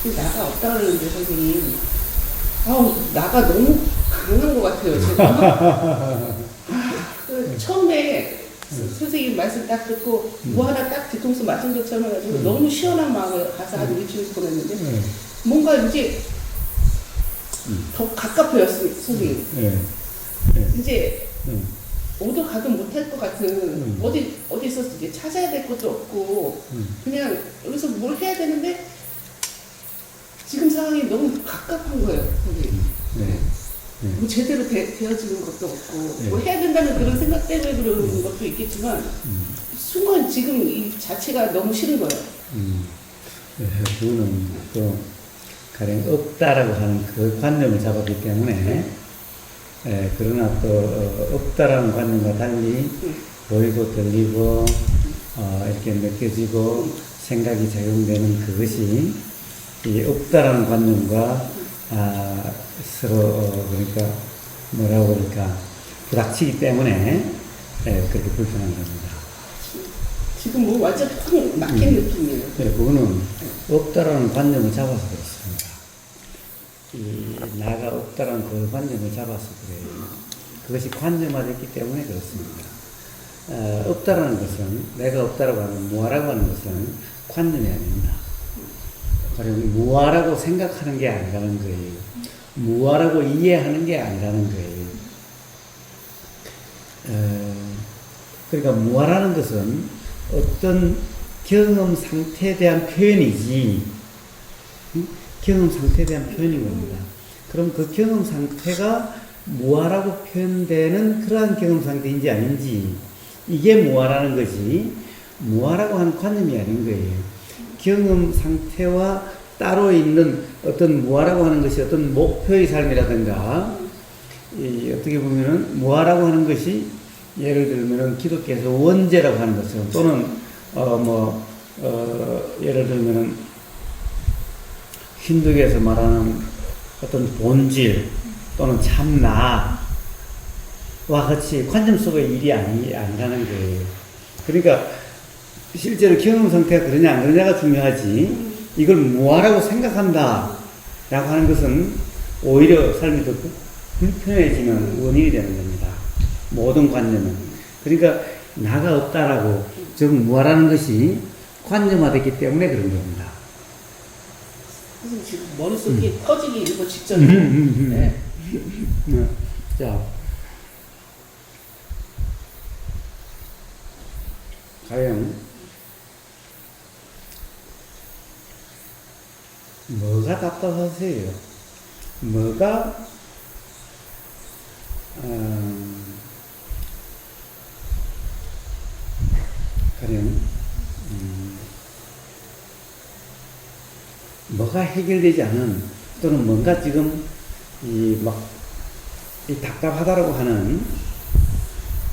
나가 없다 그러는데 선생님, 나가 너무 강한 것 같아요 제가. 처음에 선생님 말씀 딱 듣고 뭐 하나 딱 뒤통수 맞은 것처럼 해가지고 너무 시원한 마음을 가서 한 일주일 보냈는데 뭔가 이제 더 가깝어졌어요 선생님. 이제 오도 가도 못할 것 같은 어디서 이제 찾아야 될 것도 없고 그냥 여기서 뭘 해야 되는데 지금 상황이 너무 갑갑한 거예요 선생님. 뭐 제대로 되어지는 것도 없고 뭐 해야 된다는 그런 생각 때문에 그러는 것도 있겠지만 순간 지금 이 자체가 너무 싫은 거예요. 그거는 또 가령 없다라고 하는 그 관념을 잡았기 때문에 그러나 또 없다라는 관념과 달리 보이고 들리고 이렇게 느껴지고 생각이 작용되는 그것이 이 없다라는 관념과 서로 그러니까 뭐라고 그럴까 부닥치기 때문에 그렇게 불편한 겁니다. 지금 뭐 완전 꽉 막힌 느낌이에요. 그거는 없다라는 관념을 잡아서 그렇습니다. 이 나가 없다라는 그 관념을 잡아서 그래요. 그것이 관념화됐기 때문에 그렇습니다. 없다라는 것은 내가 없다라고 하는 무아라고 하는 것은 관념이 아닙니다. 가령 무아라고 생각하는 게 아니라는 거예요. 무아라고 이해하는 게 아니라는 거예요. 그러니까 무아라는 것은 어떤 경험 상태에 대한 표현이지, 경험 상태에 대한 표현인 겁니다. 그럼 그 경험 상태가 무아라고 표현되는 그러한 경험 상태인지 아닌지, 이게 무아라는 거지, 무아라고 하는 관념이 아닌 거예요. 경험 상태와 따로 있는 어떤 무아라고 하는 것이 어떤 목표의 삶이라든가, 어떻게 보면은 무아라고 하는 것이 예를 들면은 기독교에서 원죄라고 하는 것처럼 또는 예를 들면은 힌두교에서 말하는 어떤 본질 또는 참나와 같이 관점 속의 일이 아니라는 거예요. 그러니까 실제로 경험 상태가 그러냐 안 그러냐가 중요하지, 이걸 무아라고 생각한다 라고 하는 것은 오히려 삶이 더 불편해지는 원인이 되는 겁니다. 모든 관념은. 그러니까 나가 없다라고 즉 무아라는 것이 관념화됐기 때문에 그런 겁니다. 선생님 지금 머릿속이 터지기 일보 직전이에요. 네. 자, 가령 뭐가 답답하세요? 뭐가 가령 뭐가 해결되지 않은 또는 뭔가 지금 이 답답하다라고 하는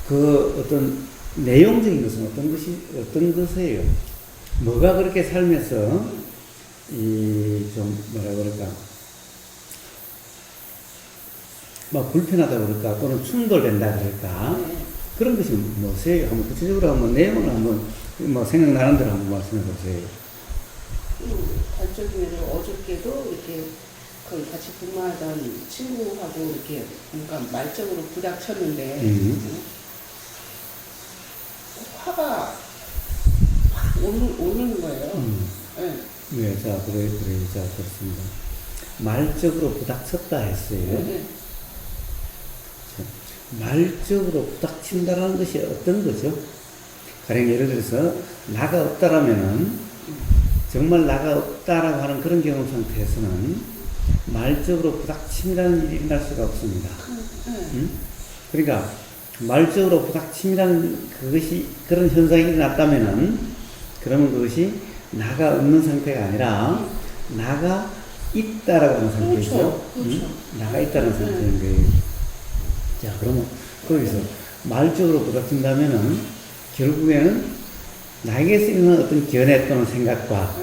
그 어떤 내용적인 것은 어떤 것이에요? 뭐가 그렇게 살면서 좀 뭐라 그럴까 불편하다 그럴까 또는 충돌된다 그럴까 그런 것이 무엇이에요? 한번 구체적으로 한번 내용을 한번 생각나는 대로 한번 말씀해 보세요. 단적인 예로 어저께도 이렇게 거기 같이 근무하던 친구하고 이렇게 뭔가 말적으로 부닥쳤는데 화가 확 오는 거예요. 네, 자, 그렇습니다. 말적으로 부닥쳤다 했어요. 말적으로 부닥친다라는 것이 어떤 거죠? 가령 예를 들어서 나가 없다라면은 정말 나가 없다라고 하는 그런 경험 상태에서는 말적으로 부닥침이라는 일이 일어날 수가 없습니다. 그러니까 말적으로 부닥침이라는 그런 현상이 일어났다면은 그러면 그것이 나가 없는 상태가 아니라 나가 있다라고 하는 상태죠. 그렇죠. 나가 있다는 상태인 거예요. 자, 그러면 거기서 말적으로 부닥친다면은 결국에는 나에게서 있는 어떤 견해 또는 생각과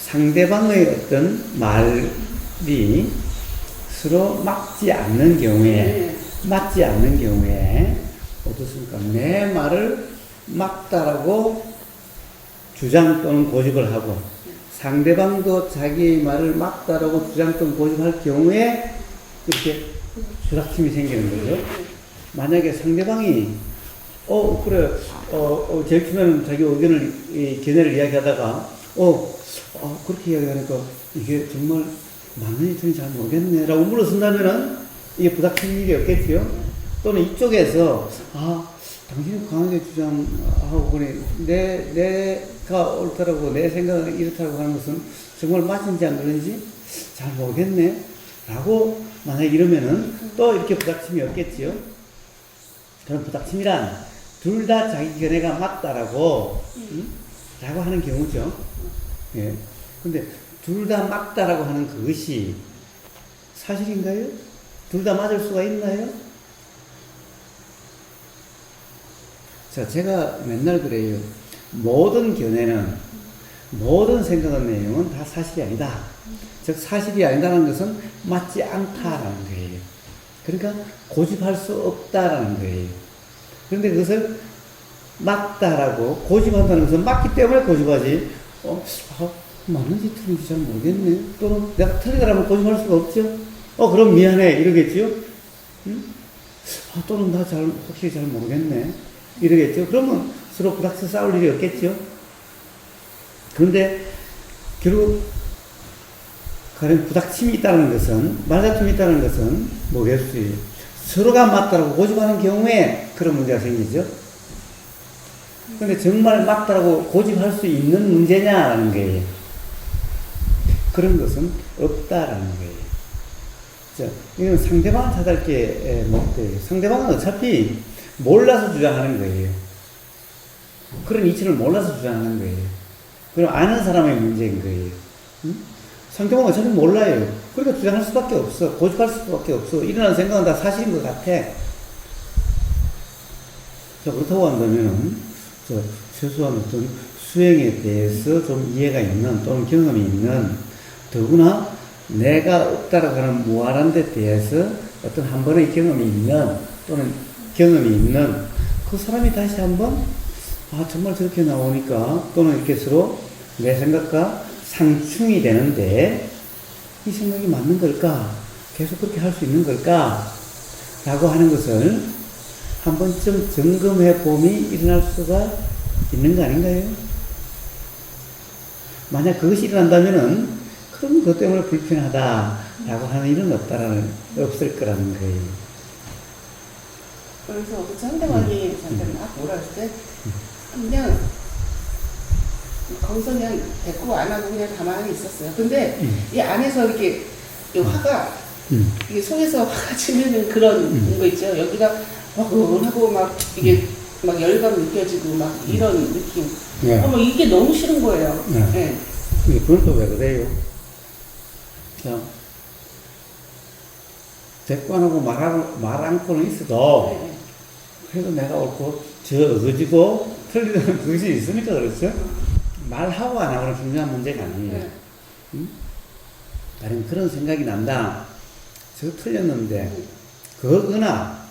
상대방의 어떤 말이 서로 맞지 않는 경우에 어떻습니까? 내 말을 맞다라고 주장 또는 고집을 하고 상대방도 자기의 말을 맞다라고 주장 또는 고집할 경우에 이렇게 부닥침이 생기는 거죠. 만약에 상대방이 그래 제일 처음에는 자기 의견을 견해를 이야기하다가 그렇게 이야기하니까 이게 정말 맞는지 틀린지 잘 모르겠네 라고 물러선다면은 이게 부닥칠 일이 없겠지요. 또는 이쪽에서 당신이 강하게 주장하고 그래 내가 옳다라고 내 생각은 이렇다고 하는 것은 정말 맞은지 안 그런지 잘 모르겠네 라고 만약에 이러면은 또 이렇게 부닥침이 없겠지요. 그런 부닥침이란 둘 다 자기 견해가 맞다라고 라고 하는 경우죠. 예. 근데 둘 다 맞다라고 하는 그것이 사실인가요? 둘 다 맞을 수가 있나요? 자, 제가 맨날 그래요. 모든 견해는, 모든 생각의 내용은 다 사실이 아니다. 즉, 사실이 아니다는 것은 맞지 않다라는 거예요. 그러니까 고집할 수 없다라는 거예요. 그런데 그것을 맞다라고 고집한다는 것은 맞기 때문에 고집하지, 맞는지 틀린지 잘 모르겠네. 또는 내가 틀리다라면 고집할 수가 없죠. 그럼 미안해. 이러겠죠. 또는 나 확실히 잘 모르겠네. 이러겠죠. 그러면 서로 부닥쳐 싸울 일이 없겠죠. 그런데 결국 가령 부닥침이 있다는 것은, 말다툼이 있다는 것은 뭐겠어요? 서로가 맞다라고 고집하는 경우에 그런 문제가 생기죠. 근데 정말 맞다라고 고집할 수 있는 문제냐라는 거예요. 그런 것은 없다라는 거예요. 자, 이건 상대방을 찾을 게 목표예요. 상대방은 어차피 몰라서 주장하는 거예요. 그런 이치를 몰라서 주장하는 거예요. 그럼 아는 사람의 문제인 거예요. 상대방은 어차피 몰라요. 그러니까 주장할 수밖에 없어. 고집할 수밖에 없어. 일어나는 생각은 다 사실인 것 같아. 자, 그렇다고 한다면은, 최소한 어떤 수행에 대해서 좀 이해가 있는, 또는 경험이 있는, 더구나 내가 없다라고 하는 무한한 데 대해서 어떤 한 번의 경험이 있는, 또는 경험이 있는 그 사람이 다시 한번, 정말 저렇게 나오니까, 또는 이렇게 서로 내 생각과 상충이 되는데, 이 생각이 맞는 걸까? 계속 그렇게 할 수 있는 걸까? 라고 하는 것을 한 번쯤 점검해 봄이 일어날 수가 있는 거 아닌가요? 만약 그것이 일어난다면은, 그럼 그것 때문에 불편하다라고 하는 일은 없을 거라는 거예요. 그래서 그 상대방이 저한테 막 뭐라 할 때, 그냥 거기서 그냥 대꾸 안 하고 그냥 가만히 있었어요. 근데 이 안에서 이렇게 이 화가 이게 속에서 화가 치는 그런 거 있죠. 여기가 막 하고 막 이게 막 열감 느껴지고 막 이런 느낌. 네. 뭐 이게 너무 싫은 거예요. 네. 네. 그건 또 왜 그래요? 자, 대꾸 안 하고 말 않고는 있어도, 네. 그래도 내가 옳고, 어거지고, 틀리다는 그것이 있으니까 그렇죠? 말하고 안 하고는 중요한 문제가 아니에요. 네. 나는 그런 생각이 난다. 저 틀렸는데, 그거나,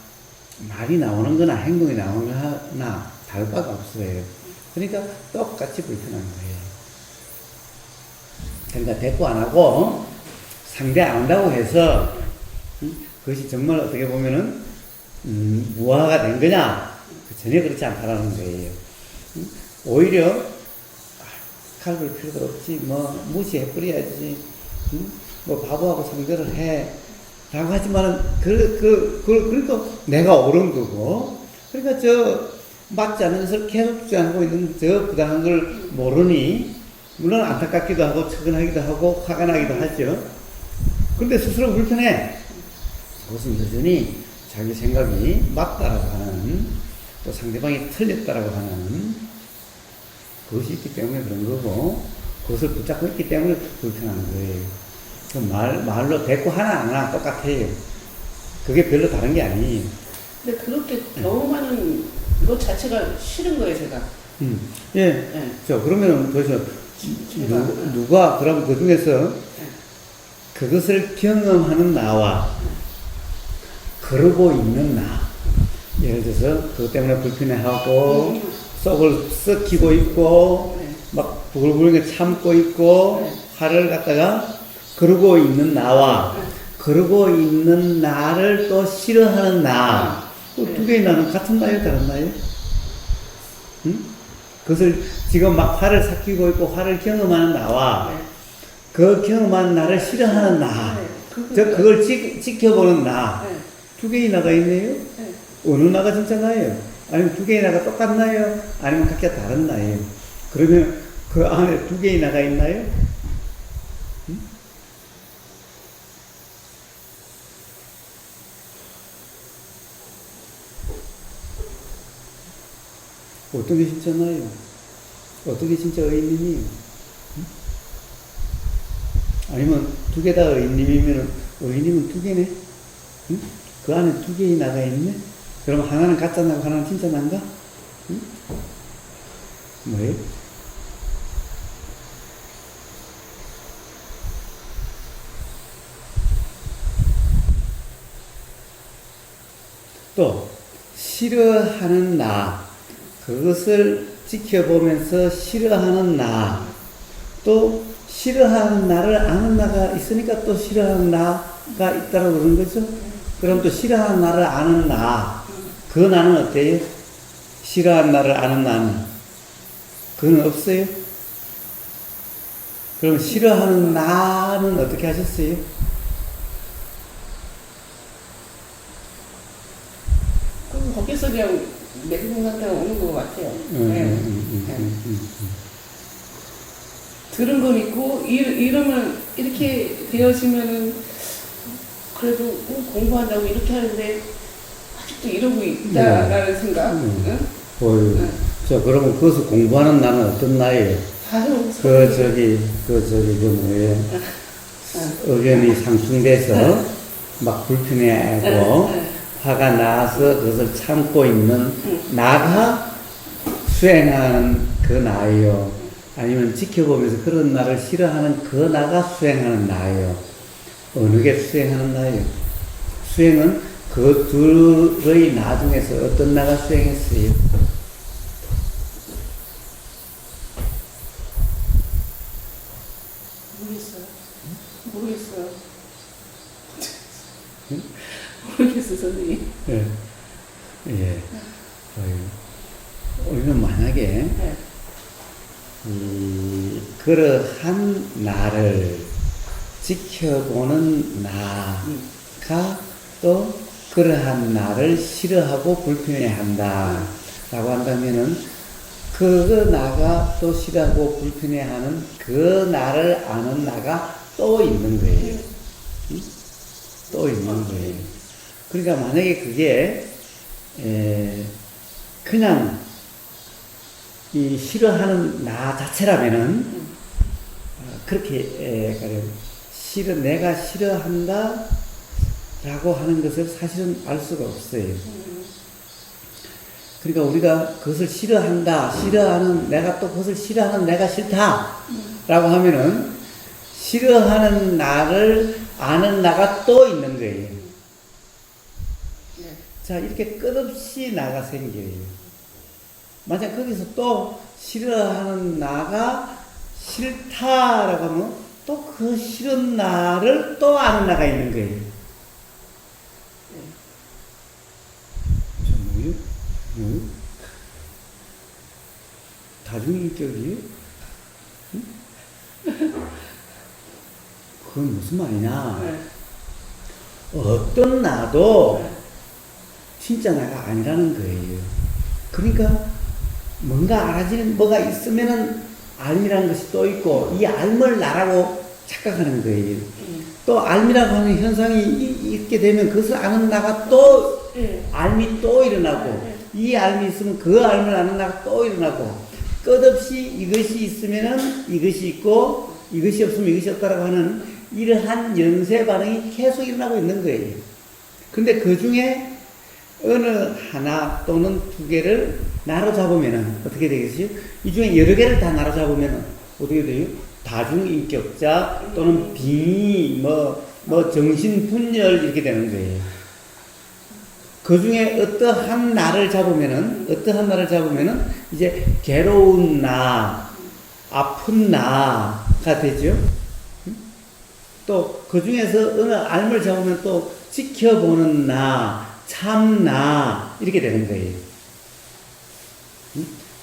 말이 나오는 거나 행동이 나오는 거나 다를 바가 없어요. 그러니까 똑같이 불편한 거예요. 그러니까 대꾸 안 하고, 상대 안 한다고 해서, 그것이 정말 어떻게 보면은, 무화가 된 거냐? 전혀 그렇지 않다라는 거예요. 오히려, 칼을 필요도 없지, 무시해버려야지, 뭐 바보하고 상대를 해. 라고 하지만은, 그러니까 내가 옳은 거고, 그러니까 맞지 않는 것을 계속 주장하고 있는 부당한 걸 모르니, 물론 안타깝기도 하고, 측은하기도 하고, 화가 나기도 하죠. 근데 스스로 불편해. 그것은 여전히 자기 생각이 맞다라고 하는, 또 상대방이 틀렸다라고 하는 그것이 있기 때문에 그런 거고, 그것을 붙잡고 있기 때문에 불편한 거예요. 말로 대꾸 하나 안 하나 똑같아요. 그게 별로 다른 게 아니에요. 근데 그렇게 너무 많은 것 자체가 싫은 거예요, 제가. 예. 네. 그러면은 도대체 누가 그럼 그 중에서 그것을 경험하는 나와 그러고 있는 나, 예를 들어서 그것 때문에 불편해하고 속을 썩히고 있고 막 부글부글 참고 있고 네. 화를 갖다가 그러고 있는 나와 그러고 있는 나를 또 싫어하는 나. 네. 두 개의 나는 같은 나예요, 다른 나예요? 응? 그것을 지금 막 화를 삭히고 있고 화를 경험하는 나와 네. 그 경험한 나를 싫어하는 나. 네. 그걸 지켜보는 나. 네. 두 개의 나가 있네요? 네. 어느 나가 진짜 나예요? 아니면 두 개의 나가 똑같나요? 아니면 각자 다른 나예요? 그러면 그 안에 두 개의 나가 있나요? 응? 어떤 게 진짜 나예요? 어떤 게 진짜 의인님이에요? 응? 아니면 두 개 다 의인님이면 의인님은 두 개네? 응? 그 안에 두 개의 나가 있네? 그럼 하나는 가짜 나고 하나는 진짜 난가? 응? 뭐예요? 또 싫어하는 나, 그것을 지켜보면서 싫어하는 나, 또 싫어하는 나를 아는 나가 있으니까 또 싫어하는 나가 있다고 그러는 거죠. 그럼 또 싫어하는 나를 아는 나, 그 나는 어때요? 싫어하는 나를 아는 나는 그건 없어요? 그럼 싫어하는 나는 어떻게 하셨어요? 그럼 거기서 그냥 내리는 상태가 오는 것 같아요. 네. 들은 건 있고 이러면 이렇게 되어지면은 그래도 공부한다고 이렇게 하는데 아직도 이러고 있다라는 생각. 응? 보여요. 자, 그러면 그것을 공부하는 나는 어떤 나예요? 다른 그 뭐예요? 의견이 상충돼서 막 불편해하고 화가 나서 그것을 참고 있는 나가 수행하는 그 나예요. 아니면 지켜보면서 그런 나를 싫어하는 그 나가 수행하는 나예요. 어느 게 수행하는 나예요? 수행은 그 둘의 나 중에서 어떤 나가 수행했어요? 모르겠어요. 모르겠어, 선생님. 예. 예. 우리는 만약에, 네. 그러한 나를 지켜보는 나가 또 그러한 나를 싫어하고 불편해 한다. 라고 한다면은, 그 나가 또 싫어하고 불편해 하는 그 나를 아는 나가 또 있는 거예요. 응? 또 있는 거예요. 그러니까 만약에 그게, 그냥 이 싫어하는 나 자체라면은, 그렇게, 내가 싫어한다 라고 하는 것을 사실은 알 수가 없어요. 그러니까 우리가 그것을 싫어하는 내가 또 그것을 싫어하는 내가 싫다 라고 하면은 싫어하는 나를 아는 나가 또 있는 거예요. 자, 이렇게 끝없이 나가 생겨요. 만약 거기서 또 싫어하는 나가 싫다라고 하면 또 그 싫은 나를 또 아는 나가 있는 거예요. 자, 뭐요? 다중인격이에요? 응? 그건 무슨 말이냐? 네. 어떤 나도 진짜 나가 아니라는 거예요. 그러니까 뭔가 알아지는 뭐가 있으면은 알미라는 것이 또 있고 이 알을 나라고 착각하는 거예요. 또 알미라고 하는 현상이 있게 되면 그것을 아는 나가 또 알미 또 일어나고 이 알미 있으면 그 알을 아는 나가 또 일어나고 끝없이 이것이 있으면은 이것이 있고 이것이 없으면 이것이 없다라고 하는 이러한 연쇄 반응이 계속 일어나고 있는 거예요. 근데 그 중에 어느 하나 또는 두 개를 나로 잡으면은 어떻게 되겠어요? 이 중에 여러 개를 다 나로 잡으면은 어떻게 돼요? 다중인격자 또는 빙의, 정신분열 이렇게 되는 거예요. 그 중에 어떠한 나를 잡으면은 이제 괴로운 나, 아픈 나가 되죠. 또 그 중에서 어느 알을 잡으면 또 지켜보는 나, 참 나 이렇게 되는 거예요.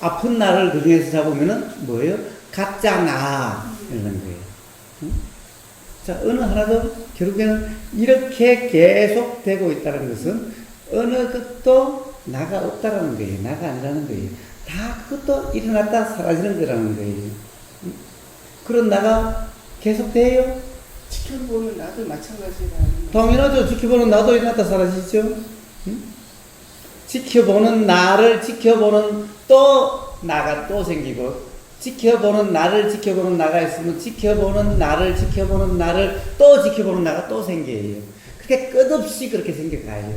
아픈 나를 그 중에서 잡으면은 뭐예요? 가짜 나 이러는 거예요. 자, 어느 하나도 결국에는 이렇게 계속 되고 있다는 것은 어느 것도 나가 없다라는 거예요. 나가 아니라는 거예요. 다 그것도 일어났다 사라지는 거라는 거예요. 그런 나가 계속 돼요? 지켜보는 나도 마찬가지라. 당연하죠. 지켜보는 나도 일어났다 사라지죠. 지켜보는 나를 지켜보는 또 나가 또 생기고, 지켜보는 나를 지켜보는 나가 있으면 지켜보는 나를 지켜보는 나를 또 지켜보는 나가 또 생겨요. 그렇게 끝없이 그렇게 생겨가요.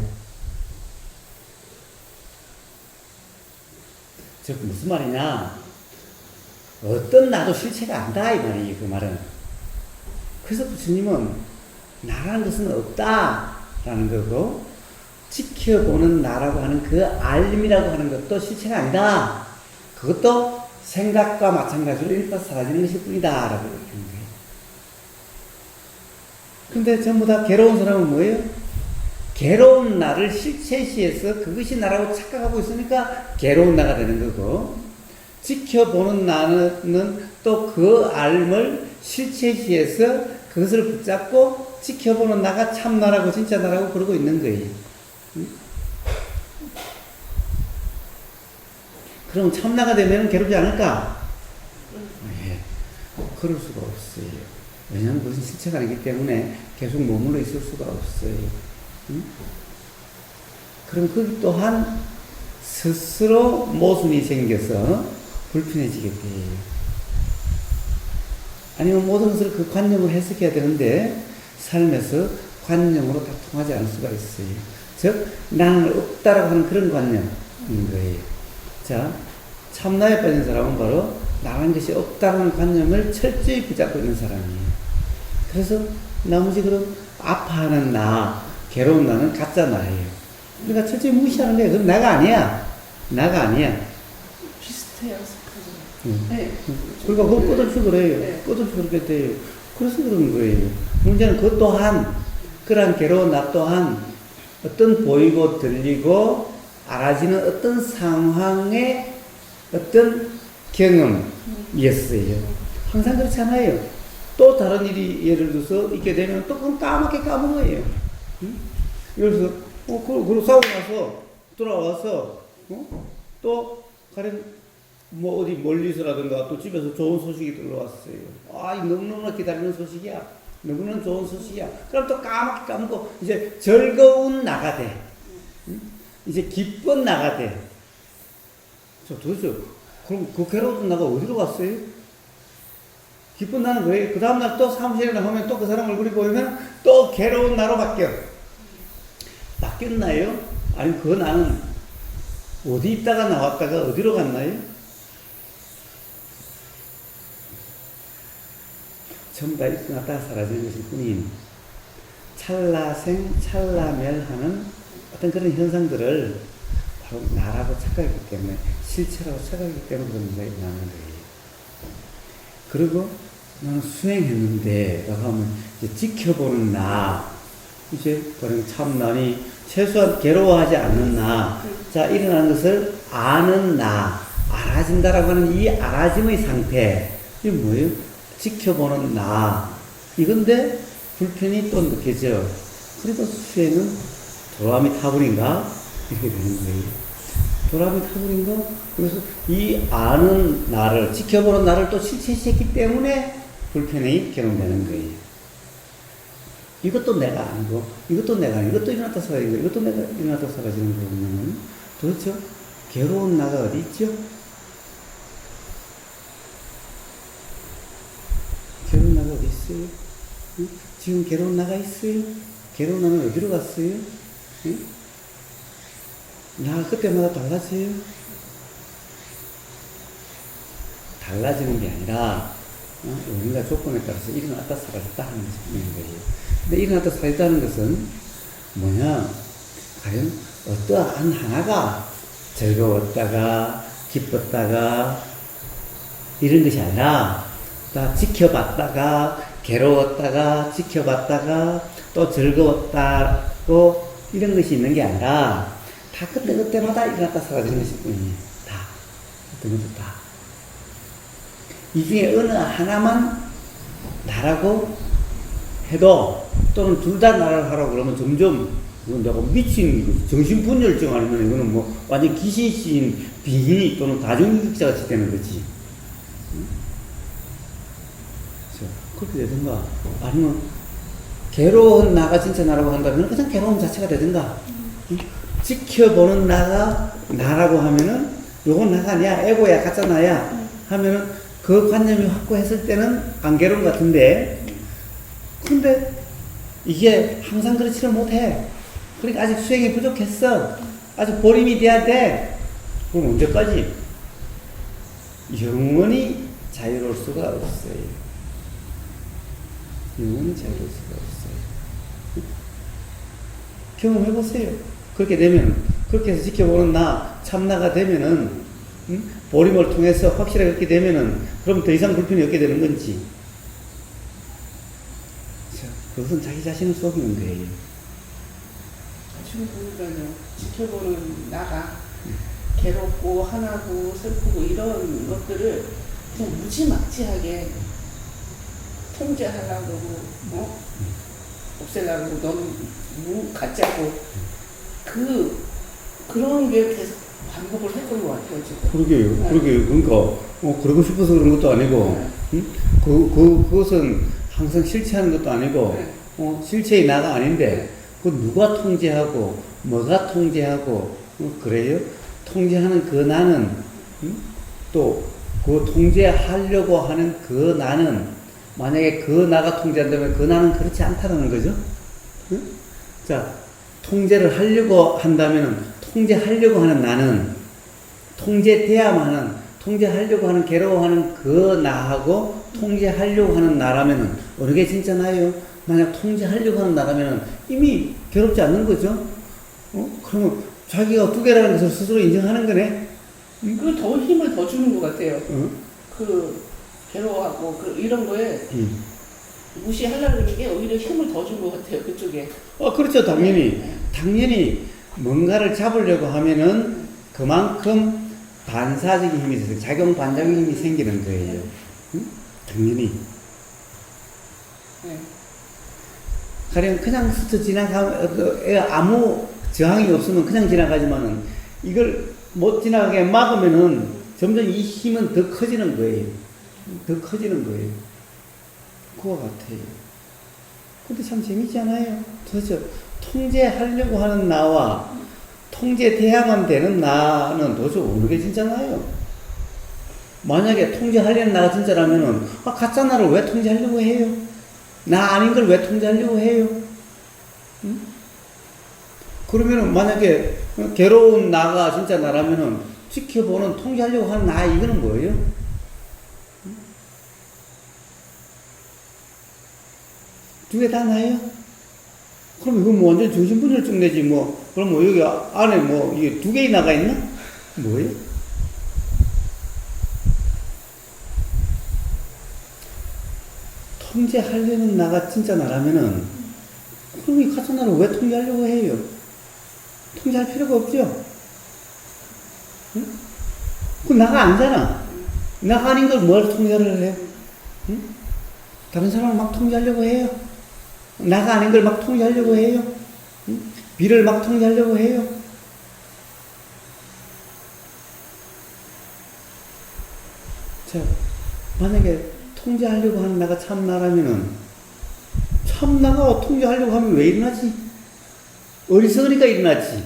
즉 무슨 말이냐? 어떤 나도 실체가 안다 이 말이에요. 그 말은. 그래서 부처님은 나라는 것은 없다라는 거고, 지켜보는 나라고 하는 그 알림이라고 하는 것도 실체가 아니다. 그것도 생각과 마찬가지로 일파 사라지는 것일 뿐이다 라고 이렇게 하는 거예요. 근데 전부 다 괴로운 사람은 뭐예요? 괴로운 나를 실체시해서 그것이 나라고 착각하고 있으니까 괴로운 나가 되는 거고, 지켜보는 나는 또 그 알을 실체시해서 그것을 붙잡고 지켜보는 나가 참 나라고 진짜 나라고 그러고 있는 거예요. 그럼 참나가 되면 괴롭지 않을까? 예, 그럴 수가 없어요. 왜냐하면 그것은 실체가 아니기 때문에 계속 머물러 있을 수가 없어요. 그럼 그 또한 스스로 모순이 생겨서 불편해지게 돼요. 아니면 모든 것을 그 관념을 해석해야 되는데 삶에서 관념으로 다 통하지 않을 수가 있어요. 즉 나는 없다라고 하는 그런 관념인 거예요. 자, 참나에 빠진 사람은 바로 나라는 것이 없다는 관념을 철저히 붙잡고 있는 사람이에요. 그래서 나머지 그런 아파하는 나, 괴로운 나는 가짜 나예요. 그러니까 철저히 무시하는 거예요. 그건 나가 아니야. 나가 아니야. 비슷해요, 사실은. 네. 그러니까 그거 뻗어서 그래요. 네. 뻗어서 그렇게 돼요. 그래서 그런 거예요. 문제는 그것 또한, 그러한 괴로운 나 또한 어떤 보이고 들리고 알아지는 어떤 상황의 어떤 경험이었어요. 항상 그렇지 않아요. 또 다른 일이 예를 들어서 있게 되면 또 그건 까맣게 까먹어요. 예를 들어서, 그리고 싸우고 나서 돌아와서, 또, 가령, 뭐 어디 멀리서라든가 또 집에서 좋은 소식이 들어왔어요. 아, 이 너무너무 기다리는 소식이야. 너무너무 좋은 소식이야. 그럼 또 까맣게 까먹고, 이제 즐거운 나가 돼. 이제 기쁜 나가 돼. 도대체, 그럼 그 괴로운 나가 어디로 갔어요? 기쁜 나는 왜? 그 다음날 또 사무실에 나가면 또 그 사람 얼굴이 보이면 또 괴로운 나로 바뀌어. 바뀌었나요? 아니, 그 나는 어디 있다가 나왔다가 어디로 갔나요? 전부 다 일어났다가 사라지는 것일 뿐인 찰나생, 찰나멸하는 어떤 그런 현상들을 바로 나라고 착각했기 때문에, 실체라고 착각했기 때문에 그런 문제가 일어나는 거예요. 그리고 나는 수행했는데 라고 하면 이제 지켜보는 나, 이제 그런 참나니 최소한 괴로워하지 않는 나, 자, 일어나는 것을 아는 나, 알아진다라고 하는 이 알아짐의 상태, 이게 뭐예요? 지켜보는 나, 이건데 불편이 또 느껴져. 그리고 수행은 도라미 타불인가? 이렇게 되는 거예요. 도라미 타불인가? 그래서 이 아는 나를, 지켜보는 나를 또 실체시했기 때문에 불편이 경험되는 거예요. 이것도 내가 아니고, 이것도 내가 아니고, 이것도 일어났다 사라지고, 이것도 내가 일어났다 사라지는 거 보면 도대체 괴로운 나가 어디 있죠? 괴로운 나가 어디 있어요? 응? 지금 괴로운 나가 있어요? 괴로운 나는 어디로 갔어요? 응? 나가 그때마다 달라져요? 달라지는 게 아니라 우리가 조건에 따라서 일어났다 사라졌다 하는 것이 있는 거예요. 근데 일어났다 사라졌다는 것은 뭐냐? 과연 어떠한 하나가 즐거웠다가 기뻤다가 이런 것이 아니라 다 지켜봤다가 괴로웠다가 지켜봤다가 또 즐거웠다고 이런 것이 있는 게 아니라 다 그때그때마다 일어났다 사라지는 것일 뿐이에요. 다. 그때마다 다. 이 중에 어느 하나만 나라고 해도 또는 둘 다 나라를 하라고 그러면 점점 이건 내가 미친 정신분열증 아니면 이거는 뭐 완전 기신신 비인이 또는 다중유격자 같이 되는 거지. 그렇게 되든가 아니면 괴로운 나가 진짜 나라고 한다면 그냥 괴로움 자체가 되든가 지켜보는 나가 나라고 하면은 요건 나가 아니야 에고야 가짜 나야 하면은 그 관념이 확고했을 때는 안 괴로운 것 같은데 근데 이게 항상 그렇지는 못해. 그러니까 아직 수행이 부족했어. 아직 보림이 돼야 돼. 그럼 언제까지? 영원히 자유로울 수가 없어요. 영원히 자유로울 수가 없어요. 경험해보세요. 그렇게 되면, 그렇게 해서 지켜보는 나, 참나가 되면은, 보림을 통해서 확실하게 그렇게 되면은, 그럼 더 이상 불편이 없게 되는 건지. 그것은 자기 자신을 속이는 거예요. 지금 보니까요, 지켜보는 나가 괴롭고 화나고 슬프고 이런 것들을 그냥 무지막지하게 통제하려고 그러고, 없애려고 그러고, 너무 가짜고, 그런 게 계속 반복을 했던 것 같아요, 지금. 그러게요. 네. 그러게요. 그러니까, 그러고 싶어서 그런 것도 아니고, 네. 그것은 항상 실체하는 것도 아니고, 네. 실체의 나가 아닌데, 그 누가 통제하고, 뭐가 통제하고, 그래요? 통제하는 그 나는, 또, 그 통제하려고 하는 그 나는, 만약에 그 나가 통제한다면 그 나는 그렇지 않다는 거죠? 응? 자, 통제를 하려고 한다면, 통제하려고 하는 나는, 통제돼야만 하는, 통제하려고 하는, 괴로워하는 그 나하고, 통제하려고 하는 나라면은, 어느 게 진짜 나예요? 만약 통제하려고 하는 나라면은, 이미 괴롭지 않는 거죠? 그러면, 자기가 두 개라는 것을 스스로 인정하는 거네? 그 더 힘을 더 주는 것 같아요. 응? 괴로워하고, 이런 거에 무시하려는 게 오히려 힘을 더 준 것 같아요, 그쪽에. 그렇죠. 당연히 뭔가를 잡으려고 하면은 그만큼 반사적인 힘이 있어요. 작용 반작용 힘이 생기는 거예요. 응? 당연히. 네. 가령 그냥 스쳐 지나가면 아무 저항이 없으면 그냥 지나가지만은 이걸 못 지나가게 막으면은 점점 이 힘은 더 커지는 거예요. 더 커지는 거예요. 그와 같아요. 근데 참 재밌지 않아요? 도대체 통제하려고 하는 나와 통제돼야만 되는 나는 도대체 어느 게 진짜 나요? 만약에 통제하려는 나가 진짜라면은 가짜 나를 왜 통제하려고 해요? 나 아닌 걸 왜 통제하려고 해요? 응? 그러면은 만약에 괴로운 나가 진짜 나라면은 지켜보는 통제하려고 하는 나 이거는 뭐예요? 두 개 다 나요? 그럼 이거 뭐 완전 정신분열증 내지 뭐. 그럼 뭐 여기 안에 뭐 이게 두 개의 나가 있나? 뭐예요? 통제하려는 나가 진짜 나라면은 그럼 이 가짜 나를 왜 통제하려고 해요? 통제할 필요가 없죠? 응? 그 나가 아니잖아. 나가 아닌 걸 뭘 통제를 해? 응? 다른 사람을 막 통제하려고 해요. 나가 아닌 걸 막 통제하려고 해요. 응? 비를 막 통제하려고 해요. 자, 만약에 통제하려고 하는 나가 참나라면은 참나가 통제하려고 하면 왜 일어나지? 어리석으니까 일어나지.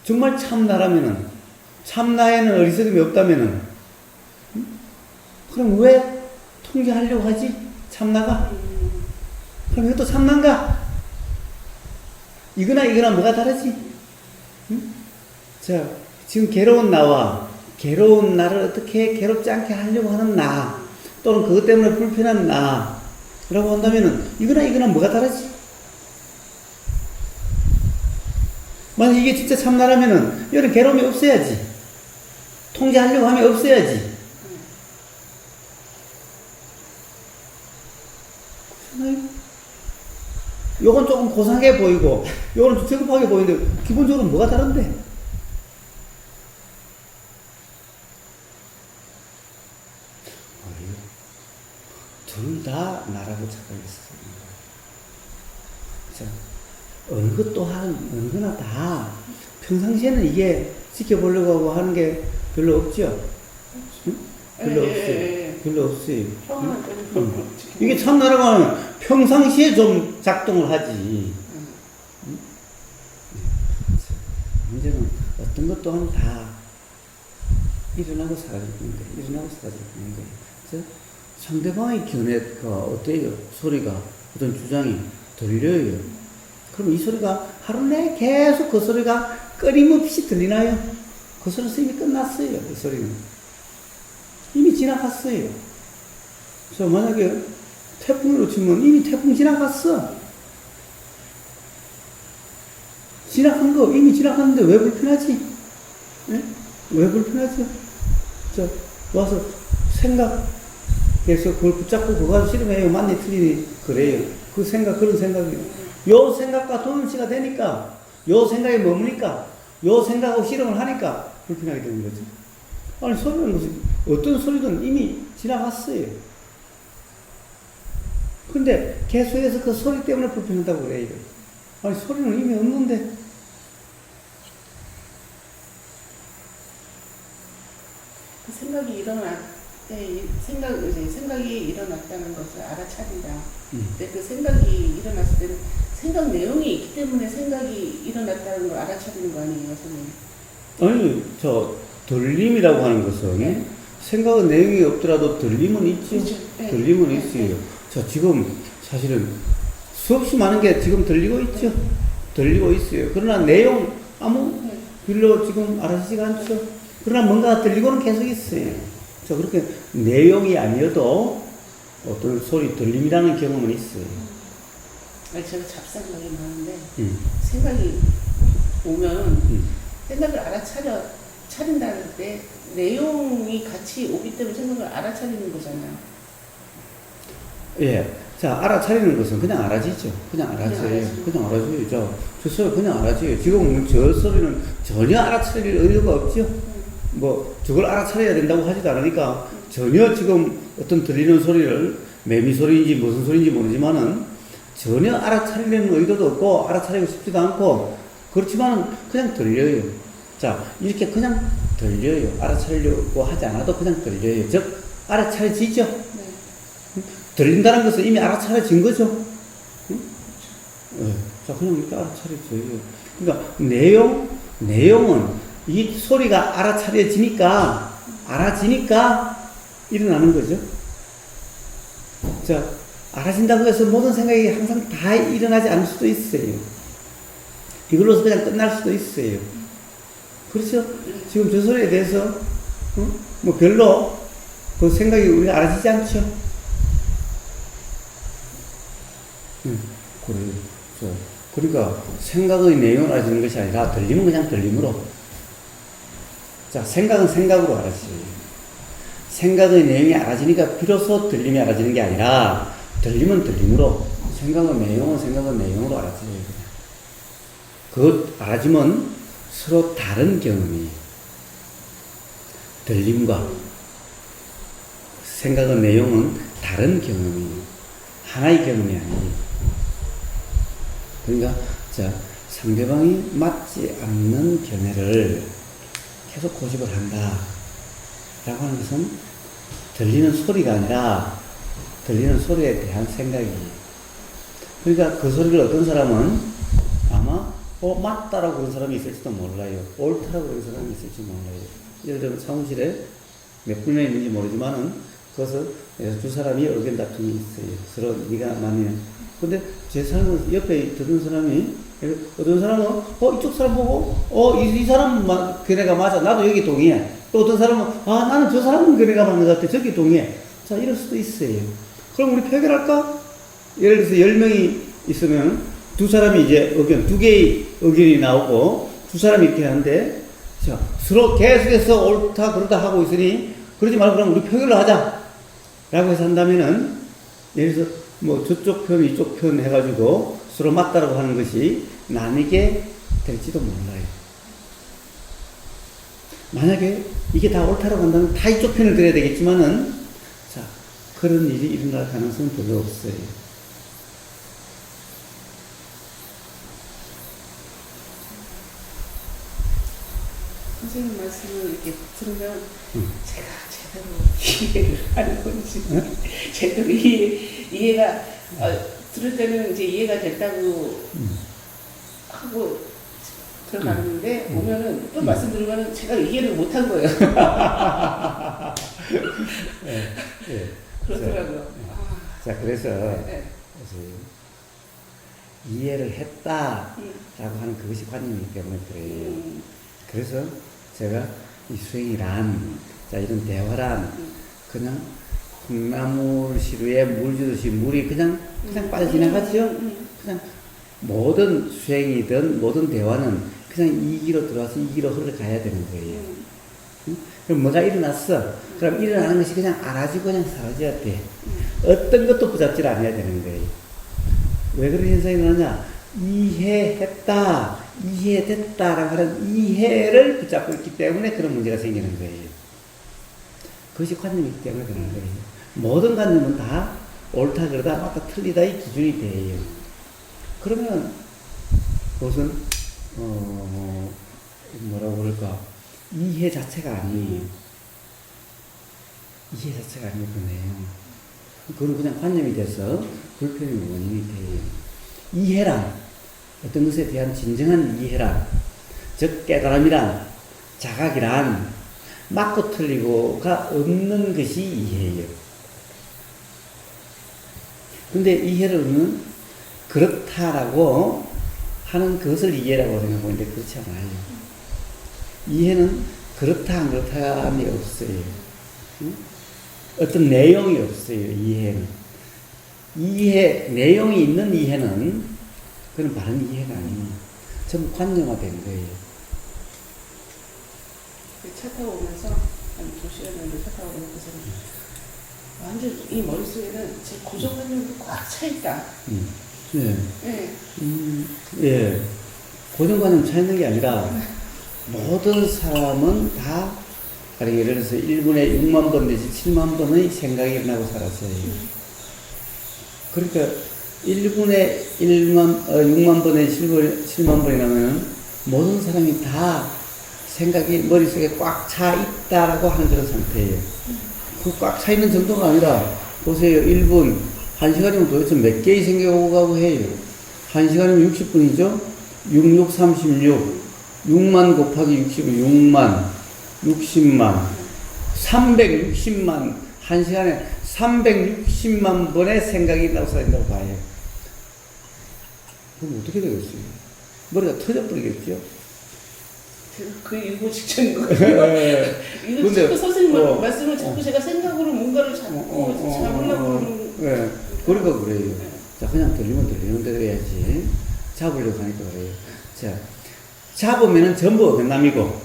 정말 참나라면은 참나에는 어리석음이 없다면은 그럼 왜 통제하려고 하지? 참나가? 그럼 이것도 참나인가? 이거나 뭐가 다르지? 응? 자, 지금 괴로운 나와 괴로운 나를 어떻게 괴롭지 않게 하려고 하는 나 또는 그것 때문에 불편한 나라고 한다면은 이거나 뭐가 다르지? 만약 이게 진짜 참나라면은 이런 괴로움이 없어야지. 통제하려고 하면 없어야지. 요건 조금 고상해 보이고, 요건 좀 저급하게 보이는데, 기본적으로 뭐가 다른데? 둘 다 나라고 착각했어요. 자, 어느 것 또한, 어느 거나 다, 평상시에는 이게 지켜보려고 하고 하는 게 별로 없죠? 응? 별로 없어요. 별로 없어요. 평안할 때는 응? 그런 거 이게 참나라가 평상시에 좀 작동을 하지. 문제는 어떤 것 또한 다 일어나고 사라지는 거예요. 일어나고 사라지는 거예요. 그래서 상대방의 견해가 어때요? 소리가, 어떤 주장이 들려요. 그럼 이 소리가 하루 내내 계속 그 소리가 끊임없이 들리나요? 그 소리에서 이미 끝났어요. 그 소리는. 이미 지나갔어요. 그래서 만약에 태풍으로 치면 이미 태풍 지나갔어. 지나간 거 이미 지나갔는데 왜 불편하지? 네? 왜 불편하죠? 와서 생각해서 그걸 붙잡고 그거 가지고 실험해요. 맞니 틀리니 그래요. 그 생각 그런 생각이요. 요 생각과 동일치가 되니까 요 생각에 머무니까 요 생각하고 실험을 하니까 불편하게 되는 거죠. 아니 소리는 무슨 어떤 소리든 이미 지나갔어요. 근데 계속해서 그 소리 때문에 불편하다고 그래요. 아니 소리는 이미 없는데. 그 생각이 일어날 때 생각이 일어났다는 것을 알아차린다. 근데 그 생각이 일어났을 때는 생각 내용이 있기 때문에 생각이 일어났다는 걸 알아차리는 거 아니에요, 선생님? 아니 저 들림이라고 하는 것은 네. 생각의 내용이 없더라도 들림은 있죠. 그렇죠. 네. 들림은 네. 있어요. 자 지금 사실은 수없이 많은 게 지금 들리고 있죠. 들리고 있어요. 그러나 내용 아무 별로 지금 알아지지가 않죠. 그러나 뭔가 들리고는 계속 있어요. 자 그렇게 내용이 아니어도 어떤 소리 들림이라는 경험은 있어요. 아니, 제가 잡생각이 많은데 생각이 오면 생각을 차린다는 때 내용이 같이 오기 때문에 생각을 알아차리는 거잖아요. 예. 자, 알아차리는 것은 그냥 알아지죠. 그냥 알아져요. 그냥 알아져요. 저 소리 그냥 알아져요. 지금 저 소리는 전혀 알아차릴 의도가 없죠. 뭐, 저걸 알아차려야 된다고 하지도 않으니까 전혀 지금 어떤 들리는 소리를 매미 소리인지 무슨 소리인지 모르지만은 전혀 알아차리려는 의도도 없고 알아차리고 싶지도 않고 그렇지만은 그냥 들려요. 자, 이렇게 그냥 들려요. 알아차리려고 하지 않아도 그냥 들려요. 즉, 알아차려지죠. 네. 들린다는 것은 이미 알아차려진 거죠. 응? 네. 자, 그냥 이렇게 알아차려져요. 그러니까 내용은 이 소리가 알아지니까 일어나는 거죠. 자, 알아진다고 해서 모든 생각이 항상 다 일어나지 않을 수도 있어요. 이걸로서 그냥 끝날 수도 있어요. 그렇죠? 지금 저 소리에 대해서, 뭐 별로 그 생각이 우리가 알아지지 않죠? 그래요. 그러니까 생각의 내용을 알아지는 것이 아니라 들림은 그냥 들림으로. 자, 생각은 생각으로 알아지죠. 생각의 내용이 알아지니까 비로소 들림이 알아지는 게 아니라 들림은 들림으로, 생각의 내용으로 알아지죠. 그 알아지면 서로 다른 경험이 들림과 생각의 내용은 다른 경험이 하나의 경험이 아니에요. 그러니까 자 상대방이 맞지 않는 견해를 계속 고집을 한다 라고 하는 것은 들리는 소리가 아니라 들리는 소리에 대한 생각이. 그러니까 그 소리를 어떤 사람은 아마 맞다라고 그런 사람이 있을지도 몰라요. 옳다라고 그런 사람이 있을지 몰라요. 예를 들면 사무실에 몇 분이 있는지 모르지만은 그것을 두 사람이 의견 다툼이 있어요. 서로 네가 맞냐. 근데 제 사람은 옆에 듣는 사람이 어떤 사람은 이쪽 사람 보고 이 사람 견해가 맞아. 나도 여기 동의해. 또 어떤 사람은 나는 저 사람은 견해가 맞는 것 같아. 저기 동의해. 자 이럴 수도 있어요. 그럼 우리 표결할까? 예를 들어서 10명이 있으면 두 사람이 이제 의견, 두 개의 의견이 나오고 두 사람이 이렇게 하는데 자 서로 계속해서 옳다 그러다 하고 있으니 그러지 말고 그럼 우리 표결을 하자 라고 해서 한다면은 예를 들어서 뭐 저쪽 편, 이쪽 편 해가지고 서로 맞다라고 하는 것이 나뉘게 될지도 몰라요. 만약에 이게 다 옳다라고 한다면 다 이쪽 편을 들어야 되겠지만은, 자, 그런 일이 일어날 가능성은 별로 없어요. 선생님 말씀을 이렇게 들으면 제가 제대로 이해를 하는 건지 제대로 이해가 들을 때는 이제 이해가 됐다고 하고 들어가는데 오면은 또 말씀 들으면은 제가 이해를 못한 거예요. 네, 네. 그렇더라고요. 자, 그래서 네. 이해를 했다라고 하는 그것이 관념이기 때문에 그래요. 그래서 제가 이 수행이란, 자, 이런 대화란 그냥 콩나물 시루에 물 주듯이 물이 그냥 빨리 지나가죠. 그냥 모든 수행이든 모든 대화는 그냥 이 길로 들어와서 이 길로 흘러가야 되는 거예요. 그럼 뭐가 일어났어. 그럼 일어나는 것이 그냥 알아지고 그냥 사라져야 돼. 어떤 것도 붙잡질 않아야 되는 거예요. 왜 그런 현상이 나느냐? 이해했다, 이해됐다라고 하는 이해를 붙잡고 있기 때문에 그런 문제가 생기는 거예요. 그것이 관념이기 때문에 그런 거예요. 모든 관념은 다 옳다, 그러다, 맞다, 틀리다의 기준이 돼요. 그러면 그것은 뭐라고 그럴까? 이해 자체가 아니에요. 이해 자체가 아니거든요. 그건 그냥 관념이 돼서 불편의 원인이 돼요. 이해란, 어떤 것에 대한 진정한 이해란, 즉 깨달음이란, 자각이란 맞고 틀리고가 없는 것이 이해예요. 근데 이해를 얻는 그렇다라고 하는 것을 이해라고 생각하고 있는데 그렇지 않아요. 이해는 그렇다 안 그렇다함이 없어요. 응? 어떤 내용이 없어요. 이해는. 내용이 있는 이해는 그건 바른 이해가 아니에요. 전부 관념화된 거예요. 차 타고 오면서 한 2시간 정도 차 타고 오면서 완전 이 머릿속에는 제 고정관념이 꽉 차 있다. 예. 네. 예. 고정관념 차 있는 게 아니라 모든 사람은 다 예를 들어서 1분에 6만 번 내지 7만 번의 생각이 일어나고 살았어요. 그러니까 1분에 6만 번에 7만 번이 나면 모든 사람이 다 생각이 머릿속에 꽉 차 있다라고 하는 그런 상태예요. 그 꽉 차 있는 정도가 아니라 보세요. 1분, 1시간이면 도대체 몇 개의 생각이 오고 가고 해요. 1시간이면 60분이죠? 66, 36, 6만 곱하기 60은 6만, 60만, 360만, 1시간에 360만 번의 생각이 있다고 써진다고 봐요. 그럼 어떻게 되겠어요? 머리가 터져버리겠죠? 그 일보 직전인 것 같아요. 이거 자꾸 선생님 말씀을 자꾸 제가 생각으로 뭔가를 자꾸 잡으려고 하는. 네. 그러니까 그래요. 자, 그냥 들리는 대로 해야지. 잡으려고 하니까 그래요. 자, 잡으면은 전부 어긋남이고,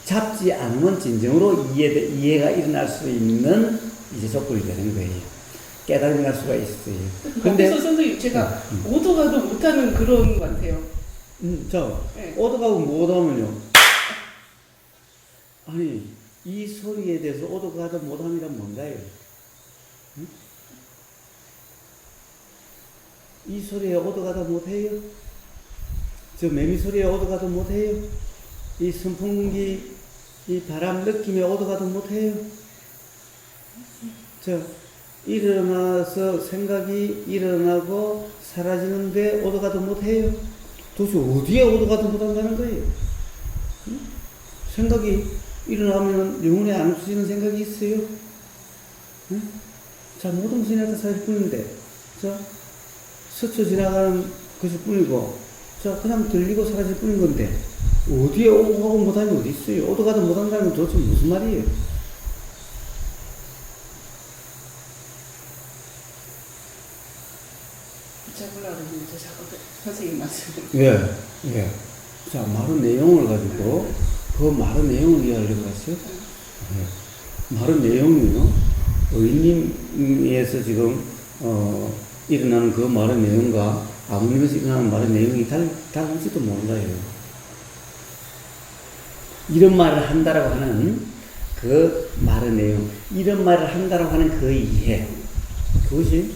잡지 않으면 진정으로 이해가 일어날 수 있는 이제 조건이 되는 거예요. 깨달음이 날 수가 있어요. 근데 선생님 제가 오도 가도 못하는 그런 것 같아요. 자, 네. 오도 가고 못 하면요. 아니, 이 소리에 대해서 오도 가도 못 함이란 뭔가요? 응? 이 소리에 오도 가도 못 해요? 저 매미 소리에 오도 가도 못 해요? 이 선풍기, 이 바람 느낌에 오도 가도 못 해요? 저 일어나서 생각이 일어나고 사라지는데 오도 가도 못 해요? 도대체 어디에 오도 가도 못 한다는 거예요? 응? 생각이 일어나면 영혼에 안 없어지는 생각이 있어요? 응? 자, 모든 것이 나타 사실 뿐인데, 자, 스쳐 지나가는 것일 뿐이고, 자, 그냥 들리고 사라질 뿐인 건데, 어디에 오고 가고 못하는 게 어디 있어요? 오도 가도 못한다는 건 도대체 무슨 말이에요? 붙잡으려고 그러는데 자꾸 선생님 말씀을. 예, 예. 자, 말의 내용을 가지고, 그 말의 내용을 이해하려고 했어요? 예. 말의 내용이요. 의님에서 지금, 일어나는 그 말의 내용과 아버님에서 일어나는 말의 내용이 다른지도 몰라요. 이런 말을 한다라고 하는 그 말의 내용, 이런 말을 한다라고 하는 그 이해, 그것이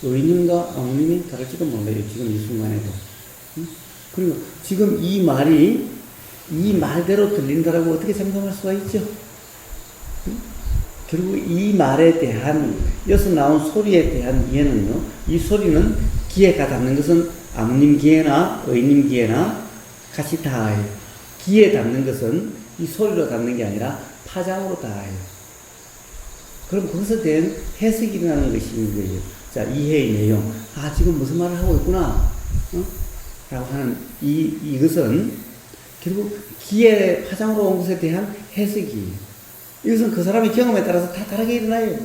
의님과 아버님이 다를지도 몰라요. 지금 이 순간에도. 그리고 지금 이 말이 이 말대로 들린다라고 어떻게 장담할 수가 있죠? 결국 이 말에 대한, 여기서 나온 소리에 대한 이해는요, 이 소리는 귀에가 닿는 것은 아버님 귀에나 의님 귀에나 같이 닿아요. 귀에 닿는 것은 이 소리로 닿는 게 아니라 파장으로 닿아요. 그럼 거기서 된 해석이 일어나는 것인 거예요. 자, 이해의 내용. 아, 지금 무슨 말을 하고 있구나. 라고 하는 이것은 결국 귀의 파장으로 온 것에 대한 해석이에요. 이것은 그 사람의 경험에 따라서 다 다르게 일어나요.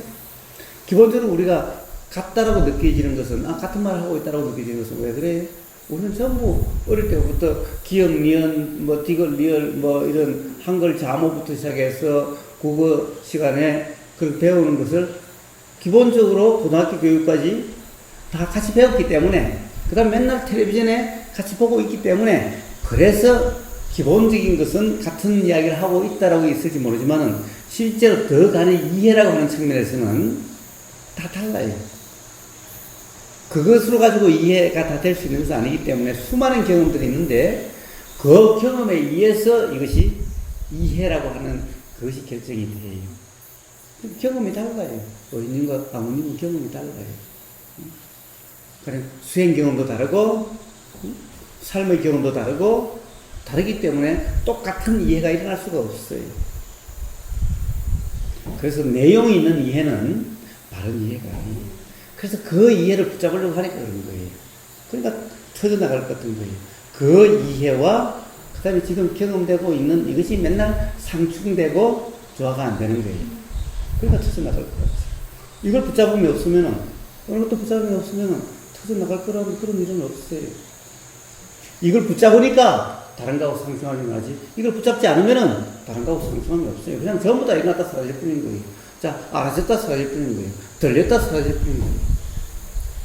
기본적으로 우리가 같다라고 느껴지는 것은, 같은 말을 하고 있다라고 느껴지는 것은 왜 그래요? 우리는 전부 어릴 때부터 기역, 니은, 디귿, 리을, 이런 한글 자모부터 시작해서 국어 시간에 그걸 배우는 것을 기본적으로 고등학교 교육까지 다 같이 배웠기 때문에, 그 다음 맨날 텔레비전에 같이 보고 있기 때문에, 그래서 기본적인 것은 같은 이야기를 하고 있다라고 있을지 모르지만은 실제로 더 가는 이해라고 하는 측면에서는 다 달라요. 그것으로 가지고 이해가 다 될 수 있는 것은 아니기 때문에 수많은 경험들이 있는데 그 경험에 의해서 이것이 이해라고 하는 그것이 결정이 돼요. 경험이 달라요. 어린님과 아버님은 경험이 달라요. 그래, 수행 경험도 다르고 삶의 경험도 다르고 다르기 때문에 똑같은 이해가 일어날 수가 없어요. 그래서 내용이 있는 이해는 바른 이해가 아니에요. 그래서 그 이해를 붙잡으려고 하니까 그런 거예요. 그러니까 터져나갈 것 같은 거예요. 그 이해와 그 다음에 지금 경험되고 있는 이것이 맨날 상충되고 조화가 안 되는 거예요. 그러니까 터져나갈 것 같아요. 이걸 붙잡음이 없으면은, 어느 것도 붙잡음이 없으면은 터져나갈 거라는 그런 일은 없어요. 이걸 붙잡으니까 다른 거하고 상충하려고 하지, 이걸 붙잡지 않으면은 다른 거하고 상충함이 없어요. 그냥 전부 다 일어났다 사라질 뿐인 거예요. 자, 알아졌다 사라질 뿐인 거예요. 들렸다 사라질 뿐인 거예요.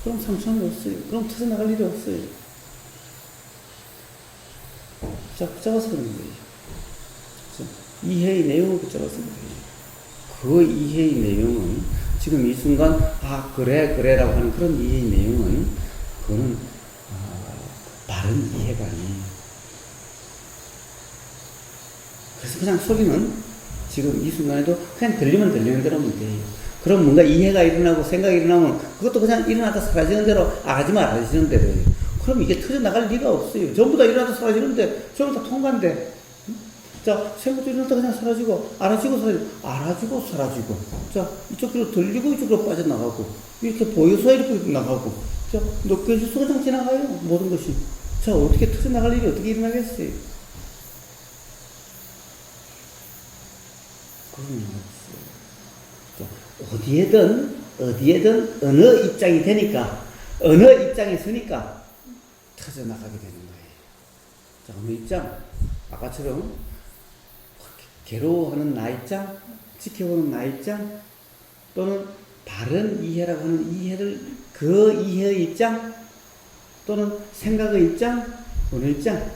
그럼 상충함이 없어요. 그럼 터져나갈 일이 없어요. 자, 붙잡아서 그런 거예요. 이해의 내용을 붙잡아서 그런 거예요. 그 이해의 내용은 지금 이 순간, 그래 라고 하는 그런 이해의 내용은 그거는 바른 이해가 아니에요. 그래서 그냥 소리는 지금 이 순간에도 그냥 들리면 들리는 대로 하면 돼요. 그럼 뭔가 이해가 일어나고 생각이 일어나면 그것도 그냥 일어나다 사라지는 대로, 알아지면 알아지는 대로예요. 그럼 이게 터져나갈 리가 없어요. 전부 다 일어나다 사라지는데, 전부 다 통과인데. 자, 생각도 일어나다 그냥 사라지고, 알아지고 사라지고, 알아지고 사라지고. 자, 이쪽으로 들리고 이쪽으로 빠져나가고, 이렇게 보여서 이렇게 나가고. 자, 느껴질수록 그냥 지나가요. 모든 것이. 자, 어떻게 터져나갈 일이 어떻게 일어나겠어요? 어디에든 어느 입장이 되니까, 어느 입장에 서니까 터져나가게 되는 거예요. 자, 어느 입장? 아까처럼 괴로워하는 나 입장, 지켜보는 나 입장, 또는 바른 이해라고 하는 이해를, 그 이해의 입장, 또는 생각의 입장, 어느 입장?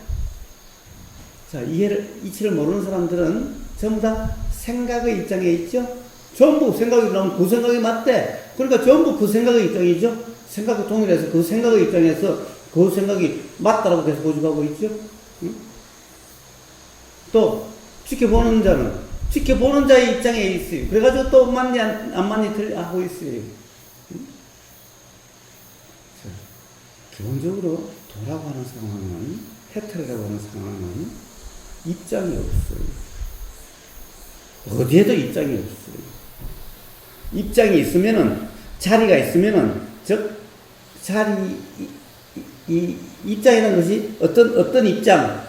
자, 이치를 모르는 사람들은 전부 다 생각의 입장에 있죠? 전부 생각이 나오면 그 생각이 맞대. 그러니까 전부 그 생각의 입장이죠? 생각이 통일해서 그 생각의 입장에서 그 생각이 맞다라고 계속 고집하고 있죠? 응? 또, 지켜보는 자는, 지켜보는 자의 입장에 있어요. 그래가지고 또 맞니, 안 맞니, 하고 있어요. 응? 기본적으로 도라고 하는 상황은, 해탈이라고 하는 상황은 입장이 없어요. 어디에도 입장이 없어요. 입장이 있으면은, 자리가 있으면은, 즉, 이 입장이라는 것이 어떤 입장,